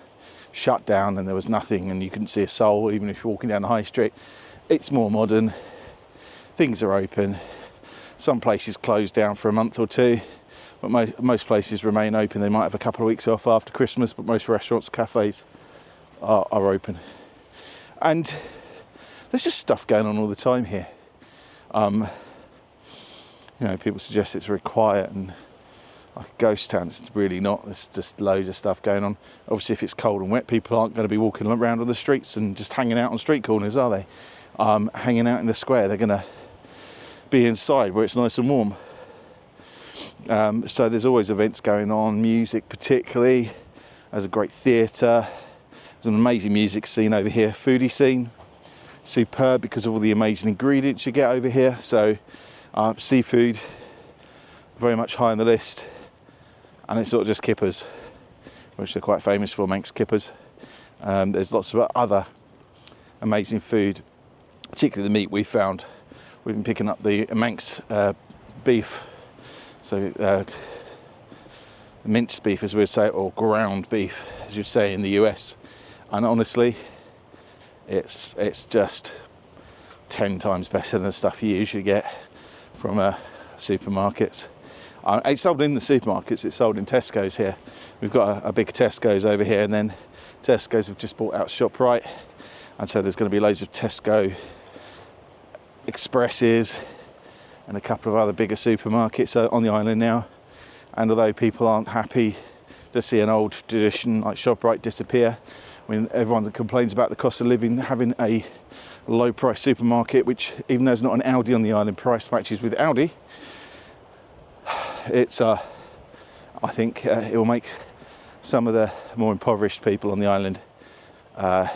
shut down and there was nothing and you couldn't see a soul even if you're walking down the high street. It's more modern, things are open, some places closed down for a month or two, but most places remain open. They might have a couple of weeks off after Christmas, but most restaurants, cafes are open. And there's just stuff going on all the time here. People suggest it's very quiet and like a ghost town. It's really not. There's just loads of stuff going on. Obviously, if it's cold and wet, people aren't going to be walking around on the streets and just hanging out on street corners, are they? Hanging out in the square. They're going to be inside where it's nice and warm. So there's always events going on, music particularly. There's a great theatre. There's an amazing music scene over here, foodie scene. Superb because of all the amazing ingredients you get over here. So seafood, very much high on the list. And it's not just kippers, which they're quite famous for, Manx kippers. There's lots of other amazing food, particularly the meat we found. We've been picking up the Manx beef, so minced beef as we'd say, or ground beef as you'd say in the US. And honestly, it's just 10 times better than the stuff you usually get from supermarkets. It's sold in the supermarkets, it's sold in Tesco's here. We've got a big Tesco's over here, and then Tesco's have just bought out ShopRite, and so there's going to be loads of Tesco Expresses and a couple of other bigger supermarkets on the island now. And although people aren't happy to see an old tradition like ShopRite disappear, when everyone complains about the cost of living, having a low price supermarket, which even though there's not an Aldi on the island, price matches with Aldi, it's I think it will make some of the more impoverished people on the island a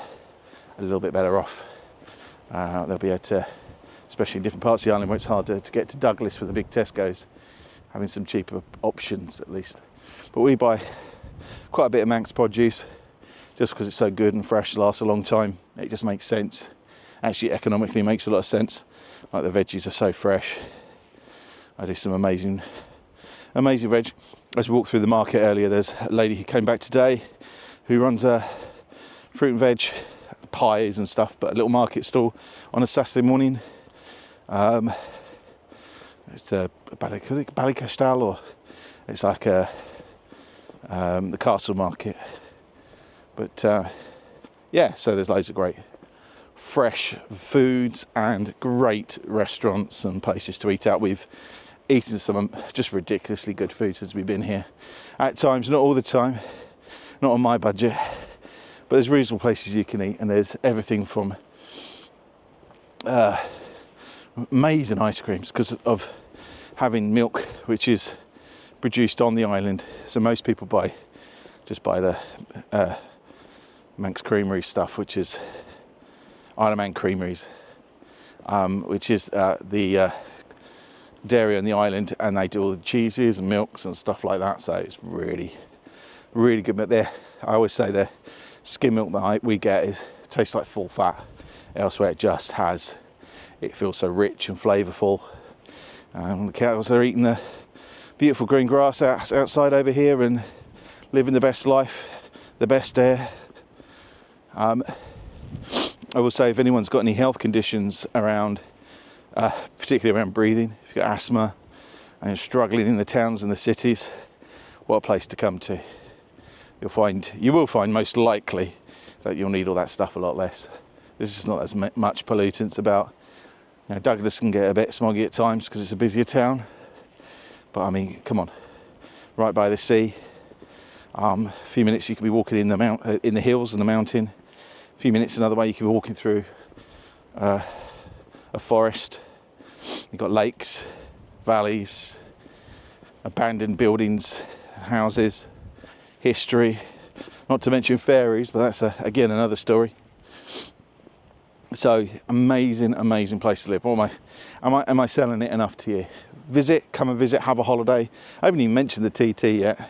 little bit better off. They'll be able to, especially in different parts of the island where it's hard to get to Douglas with the big Tesco's, having some cheaper options at least. But we buy quite a bit of Manx produce just because it's so good and fresh, lasts a long time. It just makes sense. Actually, economically makes a lot of sense. Like the veggies are so fresh. I do some amazing veg. As we walked through the market earlier, there's a lady who came back today who runs a fruit and veg pies and stuff, but a little market stall on a Saturday morning. It's a Ballycastle, or it's like the castle market. But so there's loads of great fresh foods and great restaurants and places to eat out. We've eaten some just ridiculously good food since we've been here. At times, not all the time, not on my budget, but there's reasonable places you can eat, and there's everything from amazing ice creams because of having milk which is produced on the island. So most people just buy the Manx Creamery stuff, which is Isle of Man Creameries, which is the dairy on the island, and they do all the cheeses and milks and stuff like that. So it's really, really good. But I always say the skim milk that we get tastes like full fat. Elsewhere it feels so rich and flavourful. The cows are eating the beautiful green grass outside over here and living the best life, the best air. I will say, if anyone's got any health conditions around, particularly around breathing, if you've got asthma and you're struggling in the towns and the cities, what a place to come to. You will find most likely that you'll need all that stuff a lot less. There's just not as much pollutants about. Douglas can get a bit smoggy at times because it's a busier town. But I mean, come on, right by the sea. A few minutes you can be walking in the hills and the mountain. A few minutes another way you can be walking through a forest. You've got lakes, valleys, abandoned buildings, houses, history. Not to mention fairies, but that's again another story. So amazing place to live. Am I selling it enough to you? Come and visit, have a holiday. I haven't even mentioned the TT yet.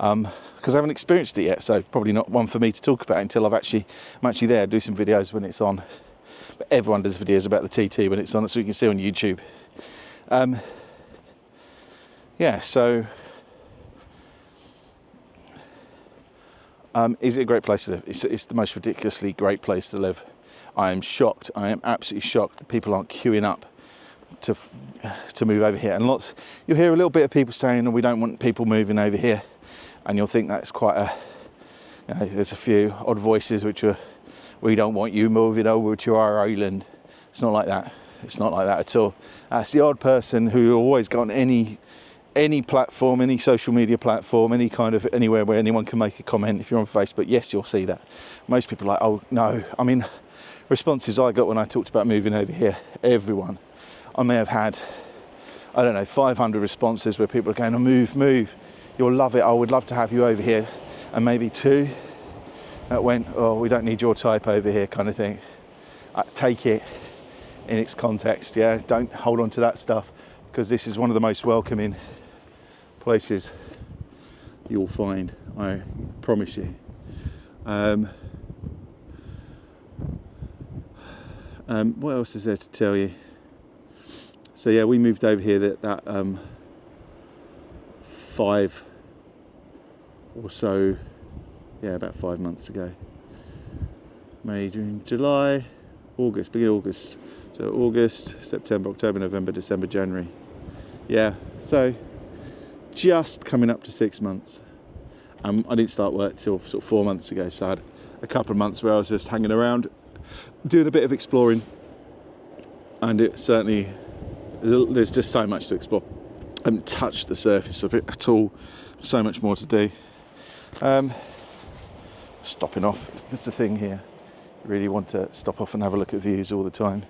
because I haven't experienced it yet, so probably not one for me to talk about until I'm actually there. I do some videos when it's on, but everyone does videos about the TT when it's on, so you can see on YouTube. Yeah, so is it a great place to live? It's the most ridiculously great place to live. I am shocked. I am absolutely shocked that people aren't queuing up to move over here. And you'll hear a little bit of people saying, "Oh, we don't want people moving over here," and you'll think that's quite there's a few odd voices which are, "We don't want you moving over to our island." It's not like that. It's not like that at all. It's the odd person who always got on any platform, any social media platform, any kind of anywhere where anyone can make a comment. If you're on Facebook, yes, you'll see that. Most people are like, "Oh no." I mean, responses I got when I talked about moving over here, everyone. I may have had, I don't know, 500 responses where people are going, "Oh, move, you'll love it, I would love to have you over here." And maybe 2 that went, "Oh, we don't need your type over here," kind of thing. Take it in its context, yeah? Don't hold on to that stuff, because this is one of the most welcoming places you'll find, I promise you. What else is there to tell you? So yeah, we moved over here that 5 or so, yeah, about 5 months ago. May, June, July, August, beginning of August. So August, September, October, November, December, January. Yeah, so just coming up to 6 months. I didn't start work till sort of 4 months ago, so I had a couple of months where I was just hanging around, doing a bit of exploring, and it certainly, there's just so much to explore. I haven't touched the surface of it at all. So much more to do. Stopping off, that's the thing here. You really want to stop off and have a look at views all the time.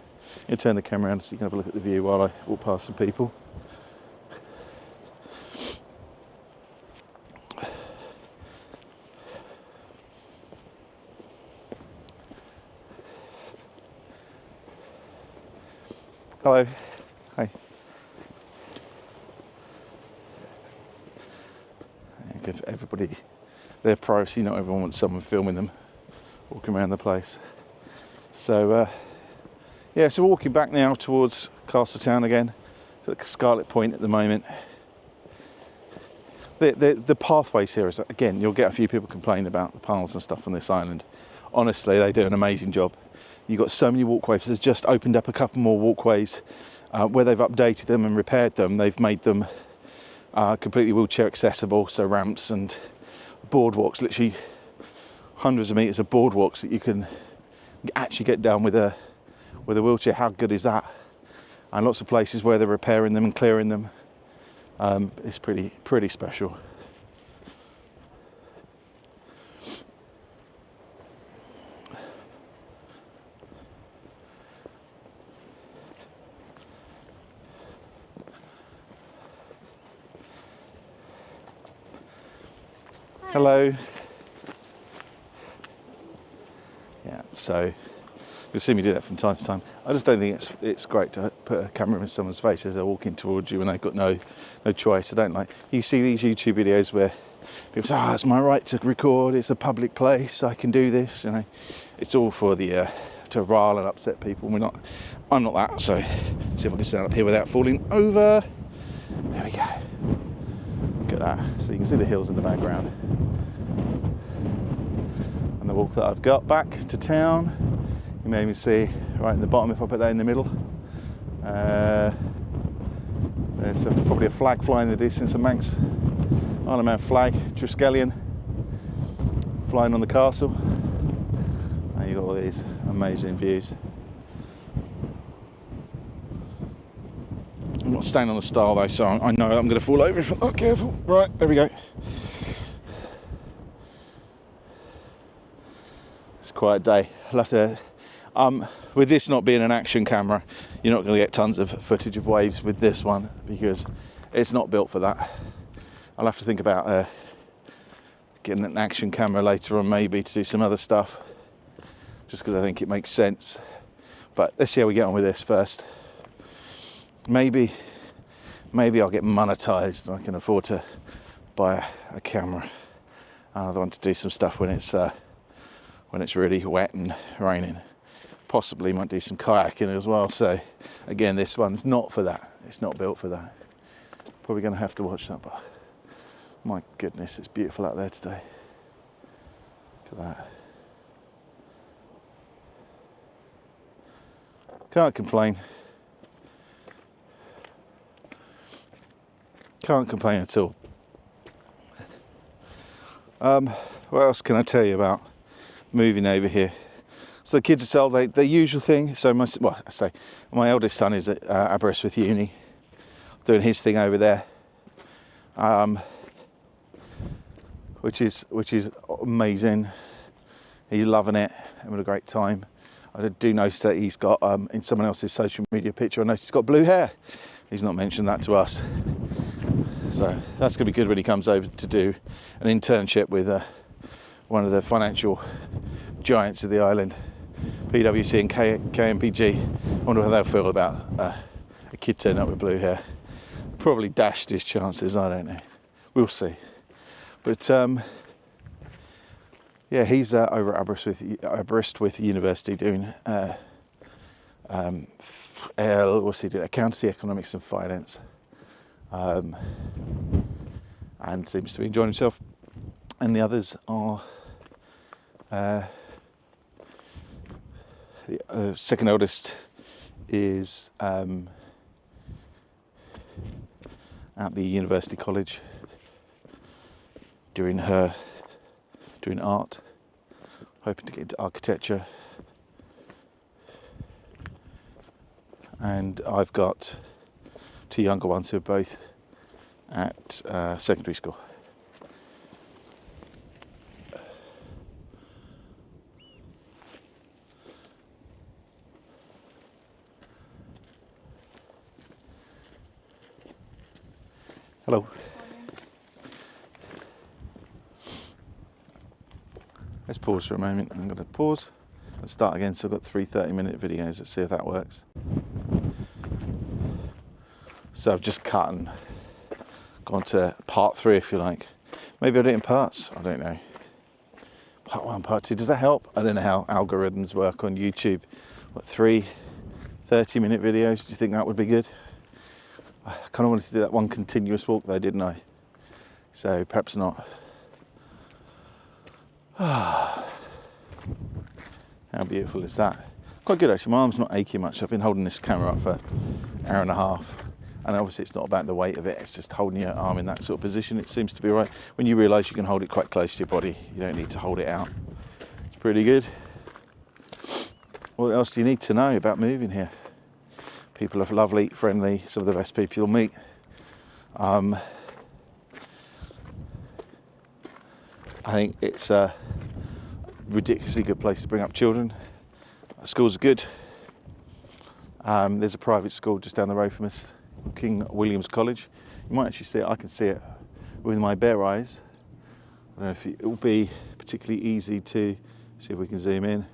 You turn the camera around so you can have a look at the view while I walk past some people. Hello. Hi. Give everybody their privacy. Not everyone wants someone filming them walking around the place. So yeah, so we're walking back now towards Castletown again. It's at Scarlett Point at the moment. The pathways here is, again, you'll get a few people complaining about the paths and stuff on this island. Honestly, they do an amazing job. You've got so many walkways. There's just opened up a couple more walkways where they've updated them and repaired them. They've made them completely wheelchair accessible, so ramps and boardwalks, literally hundreds of meters of boardwalks that you can actually get down with a wheelchair. How good is that? And lots of places where they're repairing them and clearing them. It's pretty special. Hello. Yeah, so you'll see me do that from time to time. I just don't think it's great to put a camera in someone's face as they're walking towards you and they've got no choice. I don't like. You see these YouTube videos where people say, "Oh, it's my right to record. It's a public place. I can do this." You know, it's all for the to rile and upset people. I'm not that. So see if I can stand up here without falling over. There we go. Look at that. So you can see the hills in the background. And the walk that I've got back to town, you may even see right in the bottom if I put that in the middle. There's probably a flag flying in the distance, a Manx Isle of Man flag, Triskelion, flying on the castle. And you've got all these amazing views. I'm not staying on the star though, so I know I'm going to fall over if I'm not careful. Right, there we go. It's quite a day. I'll have to, with this not being an action camera, you're not going to get tons of footage of waves with this one because it's not built for that. I'll have to think about getting an action camera later on, maybe to do some other stuff, just because I think it makes sense. But let's see how we get on with this first. Maybe I'll get monetized and I can afford to buy a camera. Another one to do some stuff when it's really wet and raining. Possibly might do some kayaking as well. So again, this one's not for that. It's not built for that. Probably going to have to watch that, but my goodness, it's beautiful out there today. Look at that. Can't complain. Can't complain at all. What else can I tell you about moving over here? So the kids are the usual thing. So my eldest son is at Aberystwyth Uni, doing his thing over there, which is amazing. He's loving it, having a great time. I do notice that he's got in someone else's social media picture, I noticed he's got blue hair. He's not mentioned that to us, so that's going to be good when he comes over to do an internship with one of the financial giants of the island, PwC and KMPG. I wonder how they'll feel about a kid turning up with blue hair. Probably dashed his chances, I don't know. We'll see. But yeah, he's over at Aberystwyth University doing what's he doing? Accountancy, economics and finance, and seems to be enjoying himself. And the others are the second eldest is at the university college doing art, hoping to get into architecture. And I've got two younger ones who are both at secondary school. Hello. Let's pause for a moment. I'm going to pause and start again. So I've got 3 30-minute videos. Let's see if that works. So I've just cut and gone to part 3, if you like. Maybe I'll do it in parts. I don't know. Part 1, part 2. Does that help? I don't know how algorithms work on YouTube. What, 3 30-minute videos? Do you think that would be good? I kind of wanted to do that one continuous walk though, didn't I? So perhaps not. How beautiful is that? Quite good actually. My arm's not aching much. I've been holding this camera up for an hour and a half. And obviously it's not about the weight of it, it's just holding your arm in that sort of position. It seems to be right. When you realise you can hold it quite close to your body, you don't need to hold it out. It's pretty good. What else do you need to know about moving here? People are lovely, friendly, some of the best people you'll meet. I think it's a ridiculously good place to bring up children. Schools are good. There's a private school just down the road from us, King William's College. You might actually see it. I can see it with my bare eyes. I don't know if it will be particularly easy to see if we can zoom in.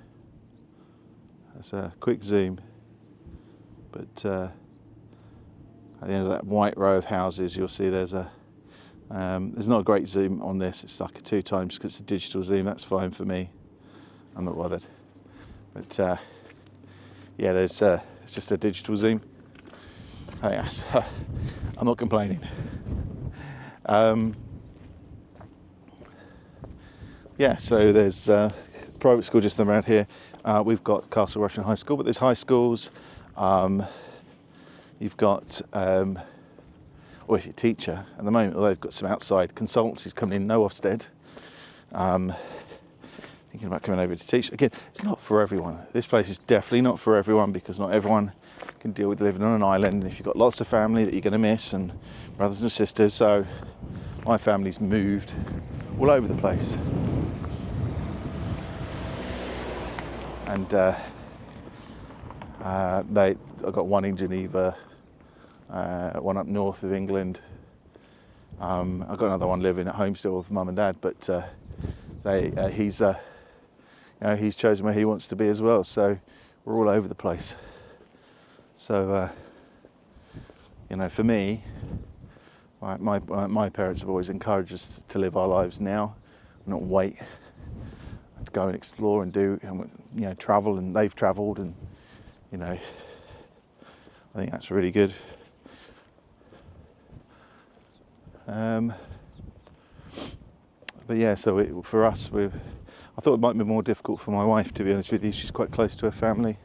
That's a quick zoom. But at the end of that white row of houses, you'll see there's not a great zoom on this. It's like a 2 times because it's a digital zoom. That's fine for me. I'm not bothered. But yeah, it's just a digital zoom. I think that's, I'm not complaining. Yeah, so there's a private school just around here. We've got Castle Russian High School, but there's high schools. You've got, or if you're a teacher, at the moment, they've got some outside consultancies coming in, no Ofsted. Thinking about coming over to teach. Again, it's not for everyone. This place is definitely not for everyone because not everyone can deal with living on an island. If you've got lots of family that you're going to miss and brothers and sisters, so my family's moved all over the place. And I've got one in Geneva, one up north of England. I've got another one living at home still with mum and dad, but he's chosen where he wants to be as well. So we're all over the place. So for me, my parents have always encouraged us to live our lives now, not wait to go and explore and do, you know, travel, and they've travelled, and you know, I think that's really good. But yeah, so for us, I thought it might be more difficult for my wife, to be honest with you. She's quite close to her family.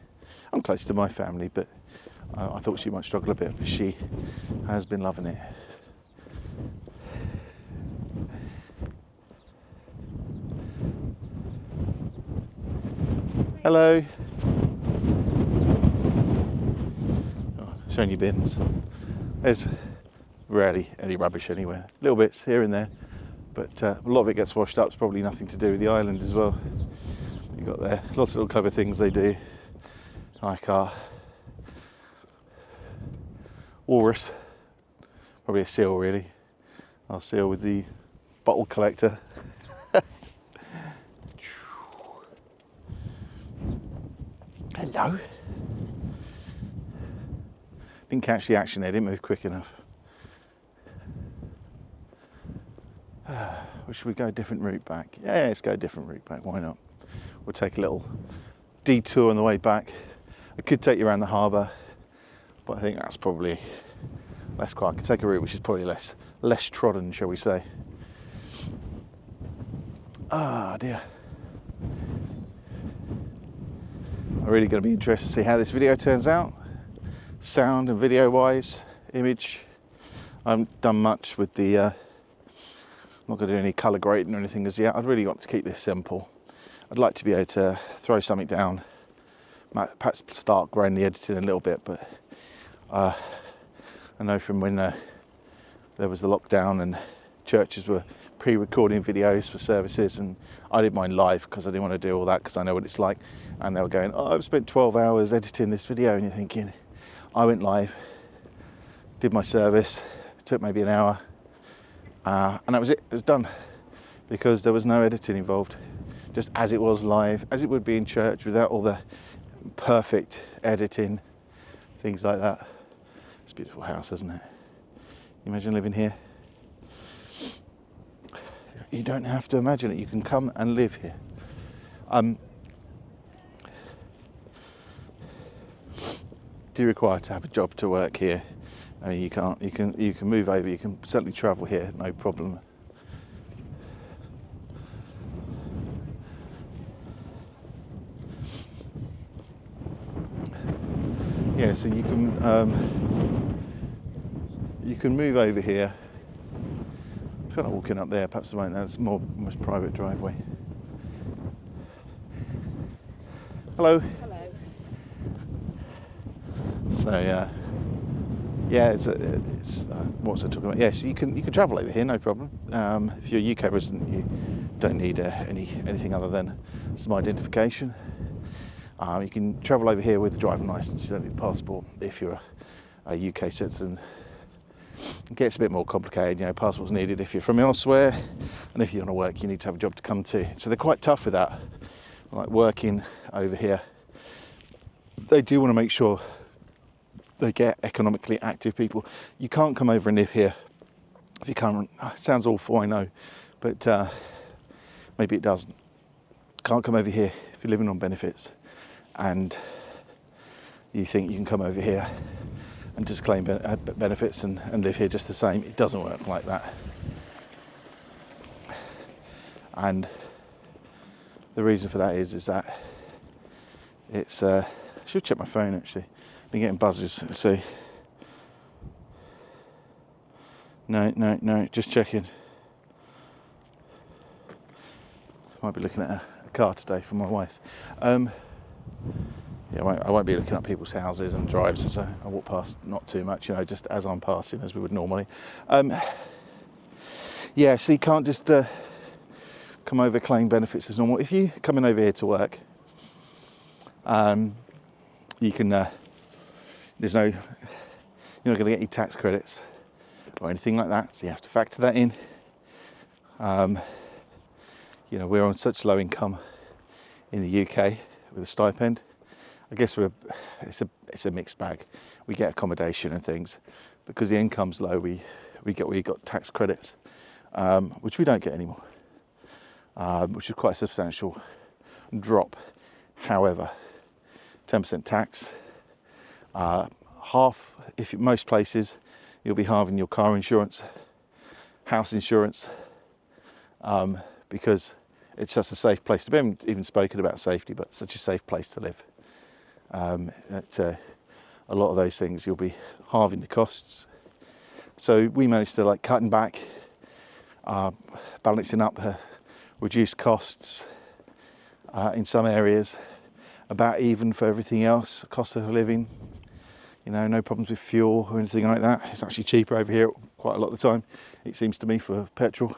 I'm close to my family, but I thought she might struggle a bit, but she has been loving it. Hello. Oh, showing you bins. There's rarely any rubbish anywhere. Little bits here and there, but a lot of it gets washed up. It's probably nothing to do with the island as well. You got there lots of little clever things they do, like our walrus, probably a seal really. Our seal with the bottle collector. Hello. Didn't catch the action there, didn't move quick enough. Or should we go a different route back? Yeah, let's go a different route back, why not? We'll take a little detour on the way back. I could take you around the harbour, but I think that's probably less quiet. I could take a route which is probably less trodden, shall we say. Ah, dear. I'm really going to be interested to see how this video turns out. Sound and video wise, image. I haven't done much with the, I'm not going to do any colour grading or anything as yet. I'd really want to keep this simple. I'd like to be able to throw something down, perhaps start growing the editing a little bit, but I know from when there was the lockdown and churches were pre-recording videos for services, and I did mine live because I didn't want to do all that because I know what it's like. And they were going, oh, I've spent 12 hours editing this video, and you're thinking, I went live, did my service, it took maybe an hour, and that was it was done, because there was no editing involved, just as it was live, as it would be in church, without all the perfect editing, things like that. It's a beautiful house, isn't it? You imagine living here? You don't have to imagine it, you can come and live here. Do you require to have a job to work here? I mean, you can move over, you can certainly travel here, no problem. Yeah, so you can move over here. I feel like walking up there, perhaps I won't, that's more almost private driveway. Hello. Hello. So yeah, it's what was I talking about? Yeah, so you can travel over here, no problem. If you're a UK resident, you don't need anything other than some identification. You can travel over here with a driving licence. You don't need a passport if you're a UK citizen. It gets a bit more complicated, you know, passport's needed if you're from elsewhere, and if you want to work, you need to have a job to come to. So they're quite tough with that, like working over here. They do want to make sure they get economically active people. You can't come over and live here if you can't. Sounds awful, I know, but maybe it doesn't. Can't come over here if you're living on benefits, and you think you can come over here and just claim benefits and live here just the same. It doesn't work like that. And the reason for that is that it's I should check my phone actually. Been getting buzzes. Let's see. No, just checking. Might be looking at a car today for my wife. Yeah, I won't be looking at people's houses and drives, so I walk past not too much, you know, just as I'm passing, as we would normally. Yeah, so you can't just come over, claim benefits as normal. If you're coming over here to work, you can, you're not going to get any tax credits or anything like that, so you have to factor that in. You know, we're on such low income in the UK with a stipend. I guess it's a mixed bag. We get accommodation and things. Because the income's low, we got tax credits, which we don't get anymore. which is quite a substantial drop. However, 10% tax, half, if most places, you'll be halving your car insurance, house insurance, because it's just a safe place to be. We haven't even spoken about safety, but such a safe place to live. That a lot of those things you'll be halving the costs. So we managed to like cutting back, balancing up the reduced costs in some areas, about even for everything else, cost of living. You know, no problems with fuel or anything like that. It's actually cheaper over here quite a lot of the time, it seems to me, for petrol.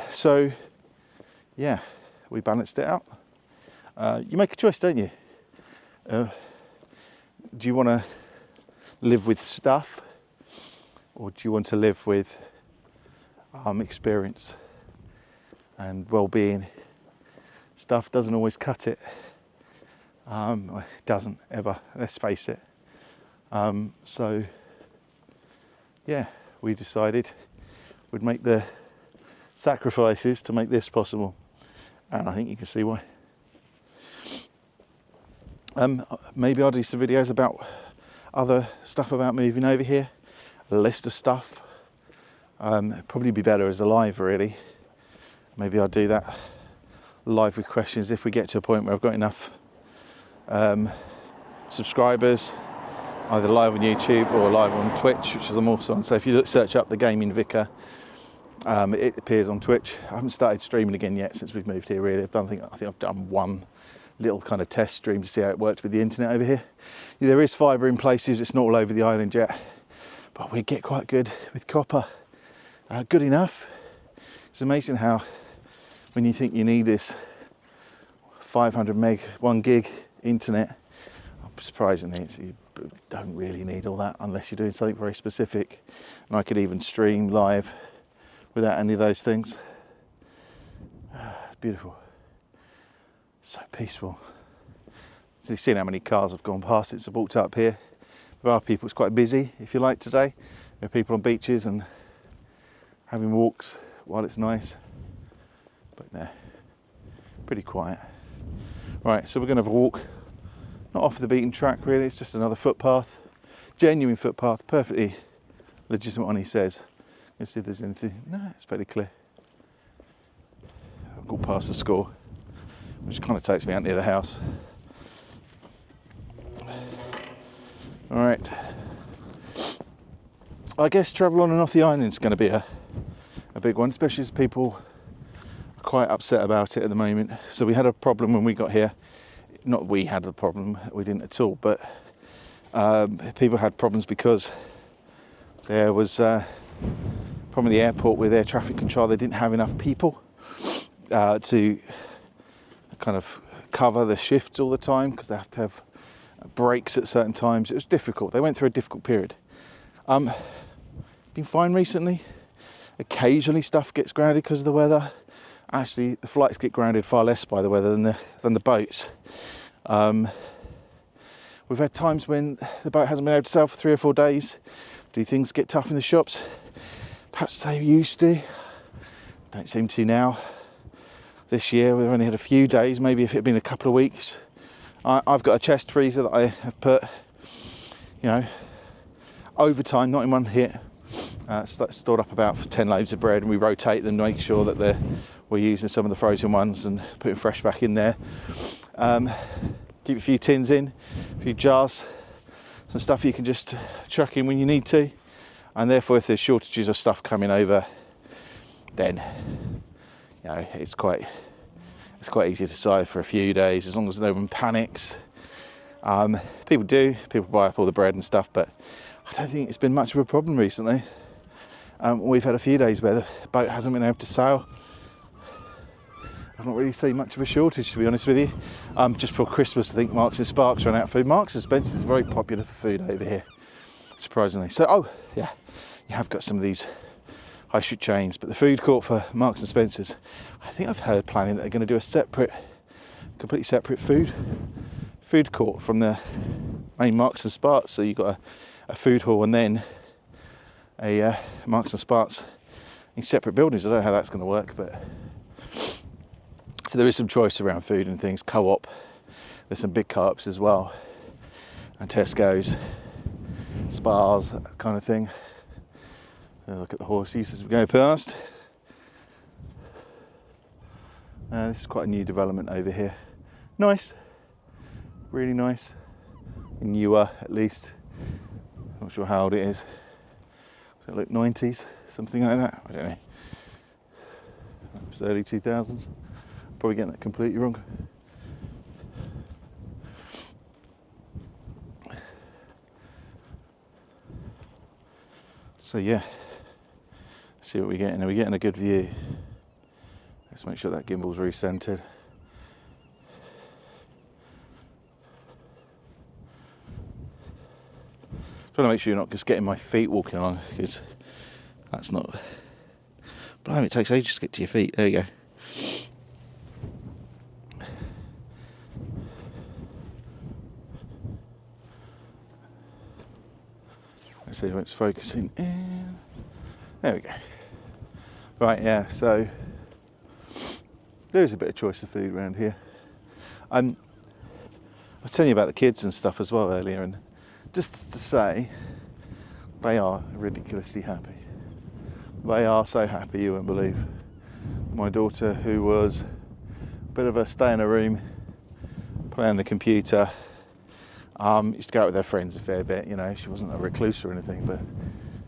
So yeah, we balanced it out. You make a choice, don't you? Do you want to live with stuff, or do you want to live with experience and well-being? Stuff doesn't always cut it. It doesn't ever, let's face it. So yeah, we decided we'd make the sacrifices to make this possible, and I think you can see why. Maybe I'll do some videos about other stuff about moving over here, a list of stuff. It'd probably be better as a live, really. Maybe I'll do that live with questions if we get to a point where I've got enough subscribers, either live on YouTube or live on Twitch, which is I'm also on. So if you search up the Gaming Vicar, it appears on Twitch. I haven't started streaming again yet since we've moved here, really. I think I've done one little kind of test stream to see how it worked with the internet over here. There is fibre in places, it's not all over the island yet, but we get quite good with copper. Good enough. It's amazing how when you think you need this 500 meg, 1 gig internet, surprisingly you don't really need all that unless you're doing something very specific. And I could even stream live without any of those things. It's beautiful. So peaceful. So you've seen how many cars have gone past since I walked up here. There are people, it's quite busy, if you like, today. There are people on beaches and having walks while it's nice. But no, pretty quiet. Right, so we're going to have a walk. Not off the beaten track, really. It's just another footpath. Genuine footpath, perfectly legitimate one, he says. Let's see if there's anything. No, it's pretty clear. I've got past the school, which kind of takes me out near the house. All right. I guess travel on and off the island is going to be a big one, especially as people are quite upset about it at the moment. So we had a problem when we got here. Not we had the problem, we didn't at all, but people had problems because there was a problem at the airport with air traffic control. They didn't have enough people to kind of cover the shifts all the time, because they have to have breaks at certain times. It was difficult. They went through a difficult period. Been fine recently. Occasionally stuff gets grounded because of the weather. Actually, the flights get grounded far less by the weather than the boats. We've had times when the boat hasn't been able to sail for 3 or 4 days. Do things get tough in the shops? Perhaps they used to. Don't seem to now. This year we've only had a few days. Maybe if it had been a couple of weeks. I've got a chest freezer that I have put, over time, not in one hit, stored up about 10 loaves of bread, and we rotate them to make sure that we're using some of the frozen ones and putting fresh back in there. Keep a few tins in, a few jars, some stuff you can just chuck in when you need to, and therefore if there's shortages of stuff coming over, then it's quite easy to decide for a few days, as long as no one panics. People buy up all the bread and stuff, but I don't think it's been much of a problem recently. We've had a few days where the boat hasn't been able to sail. I've not really seen much of a shortage, to be honest with you. Just before Christmas, I think Marks and Sparks ran out of food. Marks and Spencer's is very popular for food over here, surprisingly. So, you have got some of these high street chains, but the food court for Marks and Spencer's, I think I've heard planning that they're going to do a completely separate food court from the main Marks and Sparks. So you've got a food hall and then a Marks and Sparks in separate buildings. I don't know how that's going to work, but so there is some choice around food and things. Co-op, there's some big co-ops as well, and Tesco's, Spars, that kind of thing. Look at the horses as we go past. This is quite a new development over here. Nice, really nice. Newer, at least. Not sure how old it is. Does it look 90s, something like that? I don't know. It's early 2000s. Probably getting that completely wrong. So yeah, let's see what we're getting. Are we getting a good view? Let's make sure that gimbal's recentered. Trying to make sure you're not just getting my feet walking along, because that's not. Blimey, it takes ages to get to your feet. There you go. Let's see if it's focusing in. There we go. Right, yeah, so there's a bit of choice of food around here. I was telling you about the kids and stuff as well earlier, and just to say, they are ridiculously happy. They are so happy you won't believe. My daughter, who was a bit of a stay in a room, play on the computer, used to go out with her friends a fair bit, you know. She wasn't a recluse or anything, but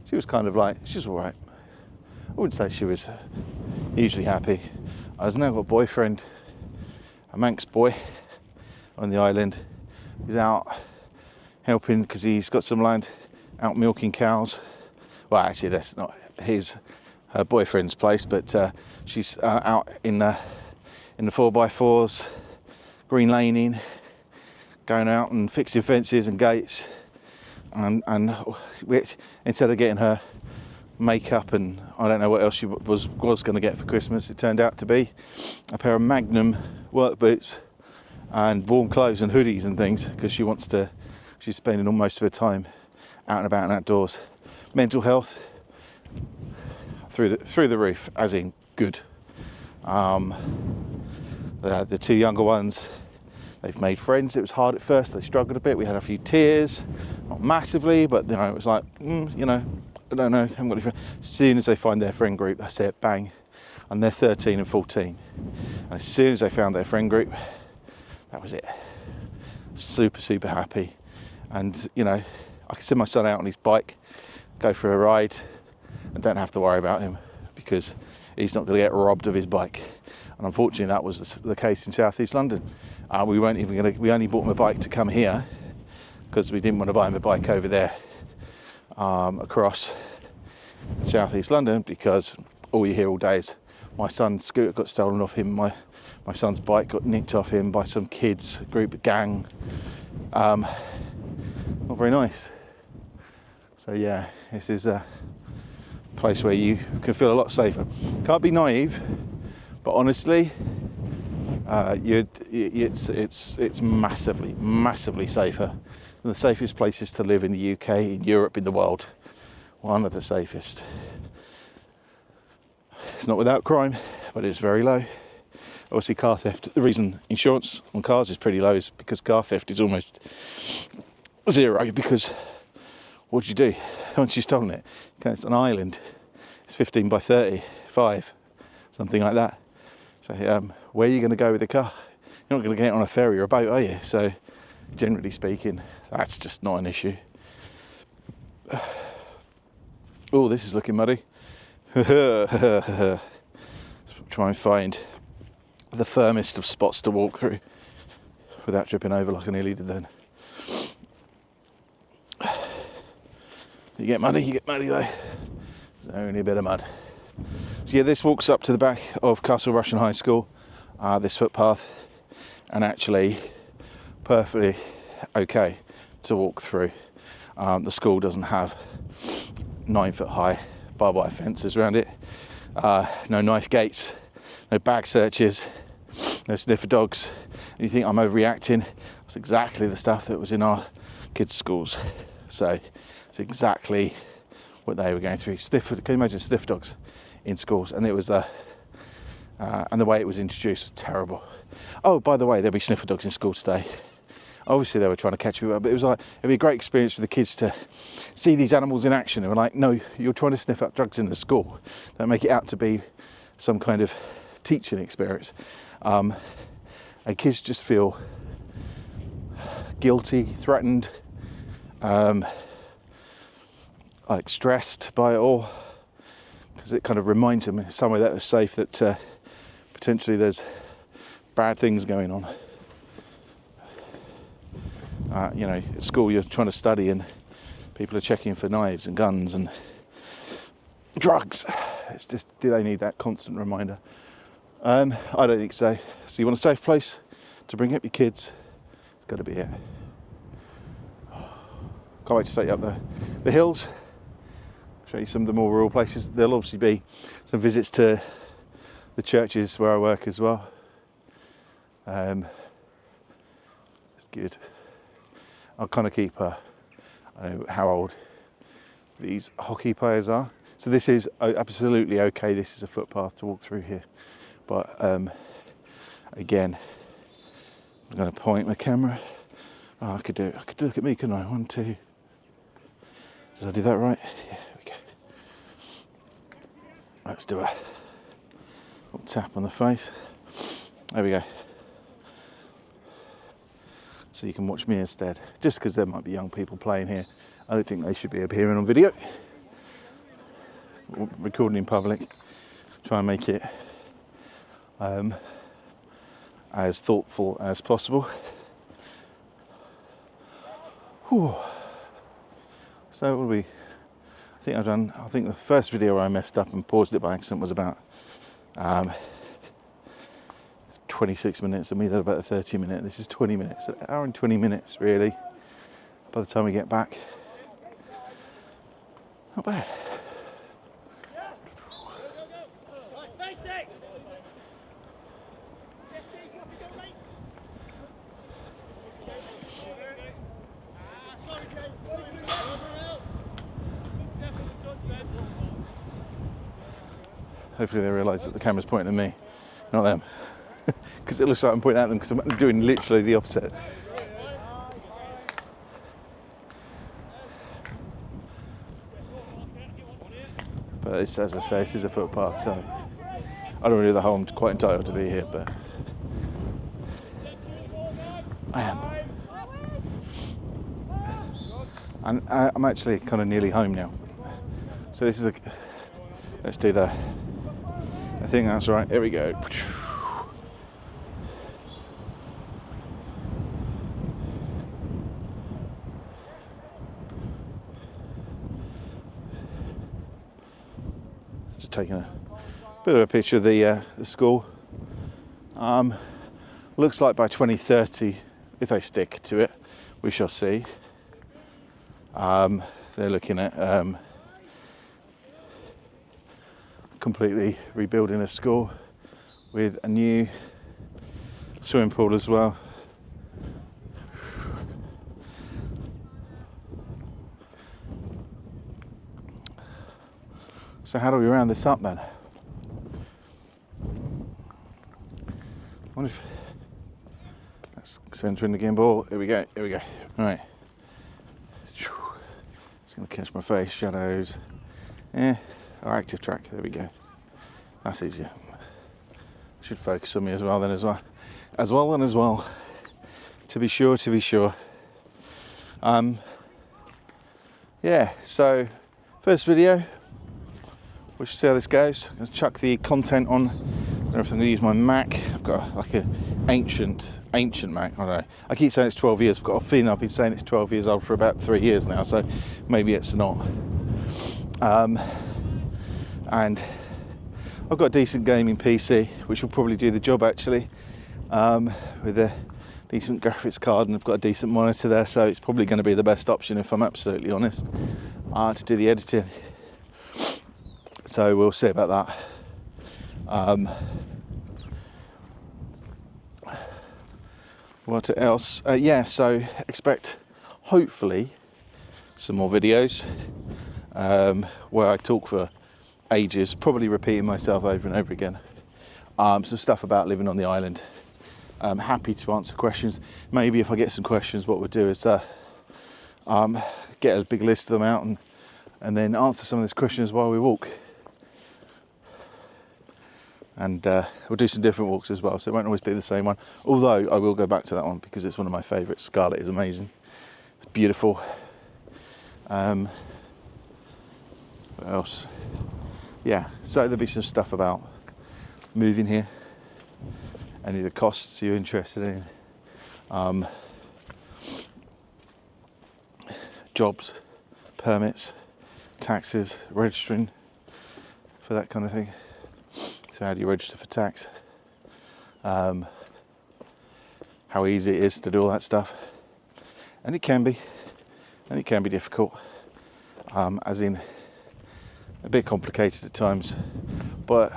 she was kind of like, she's all right. I wouldn't say she was hugely happy. I've now got a boyfriend, a Manx boy on the island. He's out helping because he's got some land out milking cows. Well, actually, that's not her boyfriend's place, but she's out in the 4x4s, green laning, going out and fixing fences and gates, and which, instead of getting her makeup and I don't know what else she was going to get for Christmas, it turned out to be a pair of Magnum work boots and warm clothes and hoodies and things, because she's spending all most of her time out and about and outdoors. Mental health through the roof, as in good. The two younger ones, they've made friends. It was hard at first, they struggled a bit. We had a few tears, not massively, but you know, it was like, you know, I don't know, I haven't got any friends. As soon as they find their friend group, that's it, bang. And they're 13 and 14. And as soon as they found their friend group, that was it. Super, super happy. And, you know, I can send my son out on his bike, go for a ride, and don't have to worry about him because he's not going to get robbed of his bike. And unfortunately, that was the case in South East London. We only bought him a bike to come here because we didn't want to buy him a bike over there across South East London, because all you hear all day is my son's scooter got stolen off him, my son's bike got nicked off him by some kids, group, gang. Not very nice. So yeah, this is a place where you can feel a lot safer. Can't be naive, but honestly, it's massively, massively safer than the safest places to live in the UK, in Europe, in the world. One of the safest. It's not without crime, but it's very low. Obviously, car theft. The reason insurance on cars is pretty low is because car theft is almost zero. Because what do you do once you've stolen it? Okay, it's an island. It's 15 by 35, something like that. So where are you going to go with the car? You're not going to get it on a ferry or a boat, are you? So generally speaking, that's just not an issue. Oh, this is looking muddy. Try and find the firmest of spots to walk through without tripping over like I nearly did then. You get muddy though. There's only a bit of mud. So yeah, this walks up to the back of Castle Russian High School, this footpath, and actually perfectly okay to walk through. The school doesn't have 9 foot high barbed wire fences around it, no knife gates, no bag searches, no sniffer dogs. And you think I'm overreacting? It's exactly the stuff that was in our kids' schools. So it's exactly what they were going through. Can you imagine sniffer dogs in schools, and it was and the way it was introduced was terrible. Oh, by the way, there'll be sniffer dogs in school today. Obviously they were trying to catch people, but it was like, it'd be a great experience for the kids to see these animals in action. They were like, no, you're trying to sniff up drugs in the school. Don't make it out to be some kind of teaching experience. And kids just feel guilty, threatened, like stressed by it all, because it kind of reminds them in some way that they're safe, that potentially there's bad things going on. You know, at school you're trying to study and people are checking for knives and guns and drugs. It's just, do they need that constant reminder? I don't think so. So you want a safe place to bring up your kids? It's got to be it. Can't wait to take you up the hills, show you some of the more rural places. There'll obviously be some visits to the churches where I work as well. It's good. I'll kind of keep I don't know how old these hockey players are. So this is absolutely okay. This is a footpath to walk through here. But again, I'm going to point my camera. Oh, I could look at me, couldn't I? 1, 2. Did I do that right? Yeah, there we go. Let's do a little tap on the face. There we go. So you can watch me instead, just because there might be young people playing here. I don't think they should be appearing on video. Recording in public, try and make it as thoughtful as possible. Whew. So what do we? I think the first video where I messed up and paused it by accident was about 26 minutes, and we did about a 30 minute. This is 20 minutes, an hour and 20 minutes really, by the time we get back. Not bad. Hopefully they realise that the camera's pointing at me, not them. Because it looks like I'm pointing at them, because I'm doing literally the opposite. But it's, as I say, this is a footpath, so I don't really know the whole, I'm quite entitled to be here, but I am. And I'm actually kind of nearly home now. So this is let's do the thing, that's right, here we go. Just taking a bit of a picture of the school. Looks like by 2030, if they stick to it, we shall see. They're looking at completely rebuilding a school with a new swimming pool as well. So how do we round this up then? I wonder if that's centering the gimbal. Here we go, here we go. Right. It's going to catch my face, shadows. Our active track, there we go. That's easier. Should focus on me as well then as well. As well. To be sure. Yeah, so first video. We should see how this goes. I'm going to chuck the content on. I don't know if I'm going to use my Mac. I've got like an ancient Mac. I don't know. I keep saying it's 12 years. I've got a feeling I've been saying it's 12 years old for about 3 years now, so maybe it's not. And I've got a decent gaming PC, which will probably do the job actually, with a decent graphics card, and I've got a decent monitor there, so it's probably going to be the best option, if I'm absolutely honest, to do the editing. So we'll see about that. What else? Yeah, so expect hopefully some more videos where I talk for ages, probably repeating myself over and over again. Some stuff about living on the island. I'm happy to answer questions. Maybe if I get some questions, what we'll do is get a big list of them out and then answer some of these questions while we walk. And we'll do some different walks as well, so it won't always be the same one. Although I will go back to that one because it's one of my favourites. Scarlett is amazing. It's beautiful. What else? Yeah, so there'll be some stuff about moving here, any of the costs you're interested in, jobs, permits, taxes, registering for that kind of thing. So how do you register for tax? How easy it is to do all that stuff. And it can be difficult, as in a bit complicated at times. But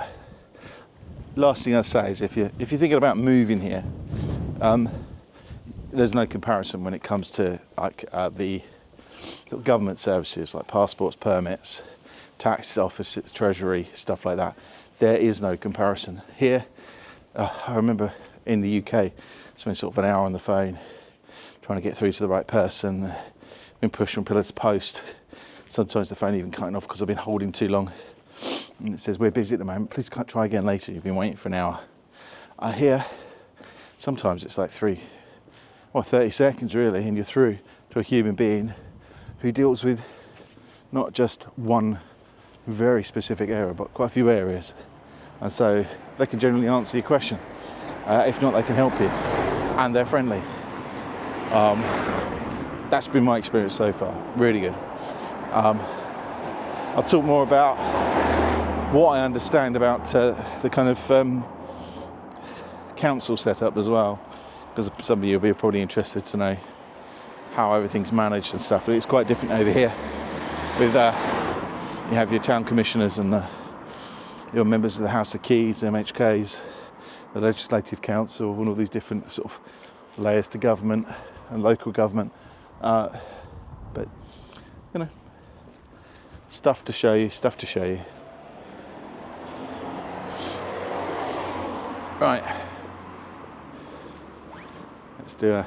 last thing I'd say is if you're thinking about moving here, there's no comparison when it comes to like the government services like passports, permits, tax offices, treasury, stuff like that. There is no comparison. Here, I remember in the UK, spending sort of an hour on the phone trying to get through to the right person, been pushed from pillar to post. Sometimes the phone even cutting off because I've been holding too long. And it says, we're busy at the moment, please try again later, you've been waiting for an hour. Here, sometimes it's like 30 seconds really, and you're through to a human being who deals with not just one very specific area, but quite a few areas. And so they can generally answer your question. If not, they can help you. And they're friendly. That's been my experience so far, really good. I'll talk more about what I understand about the kind of council setup as well, because some of you will be probably interested to know how everything's managed and stuff. It's quite different over here with you have your town commissioners and your members of the House of Keys, MHKs, the Legislative Council, and all these different sort of layers to government and local government. But you know, stuff to show you. Right, let's do a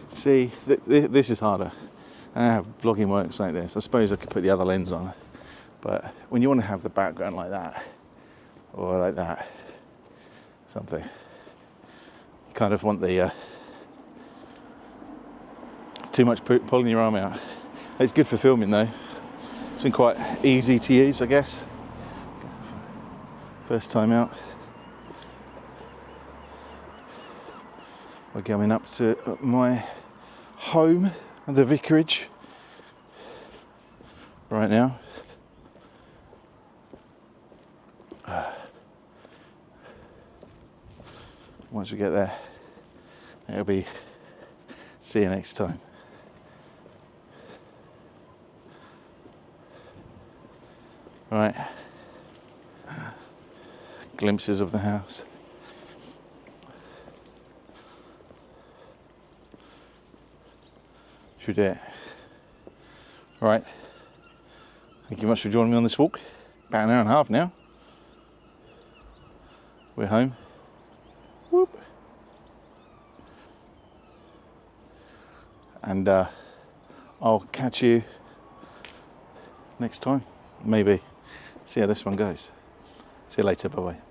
see. This is harder. I don't know how vlogging works like this. I suppose I could put the other lens on, but when you want to have the background like that or like that, something, you kind of want the too much pulling your arm out. It's good for filming though. It's been quite easy to use, I guess. First time out. We're going up to my home, the vicarage, right now. Once we get there, it'll be see you next time. Right, glimpses of the house. Should we do it? All right, thank you much for joining me on this walk. About an hour and a half now. We're home. Whoop. And I'll catch you next time, maybe. See how this one goes. See you later, bye-bye.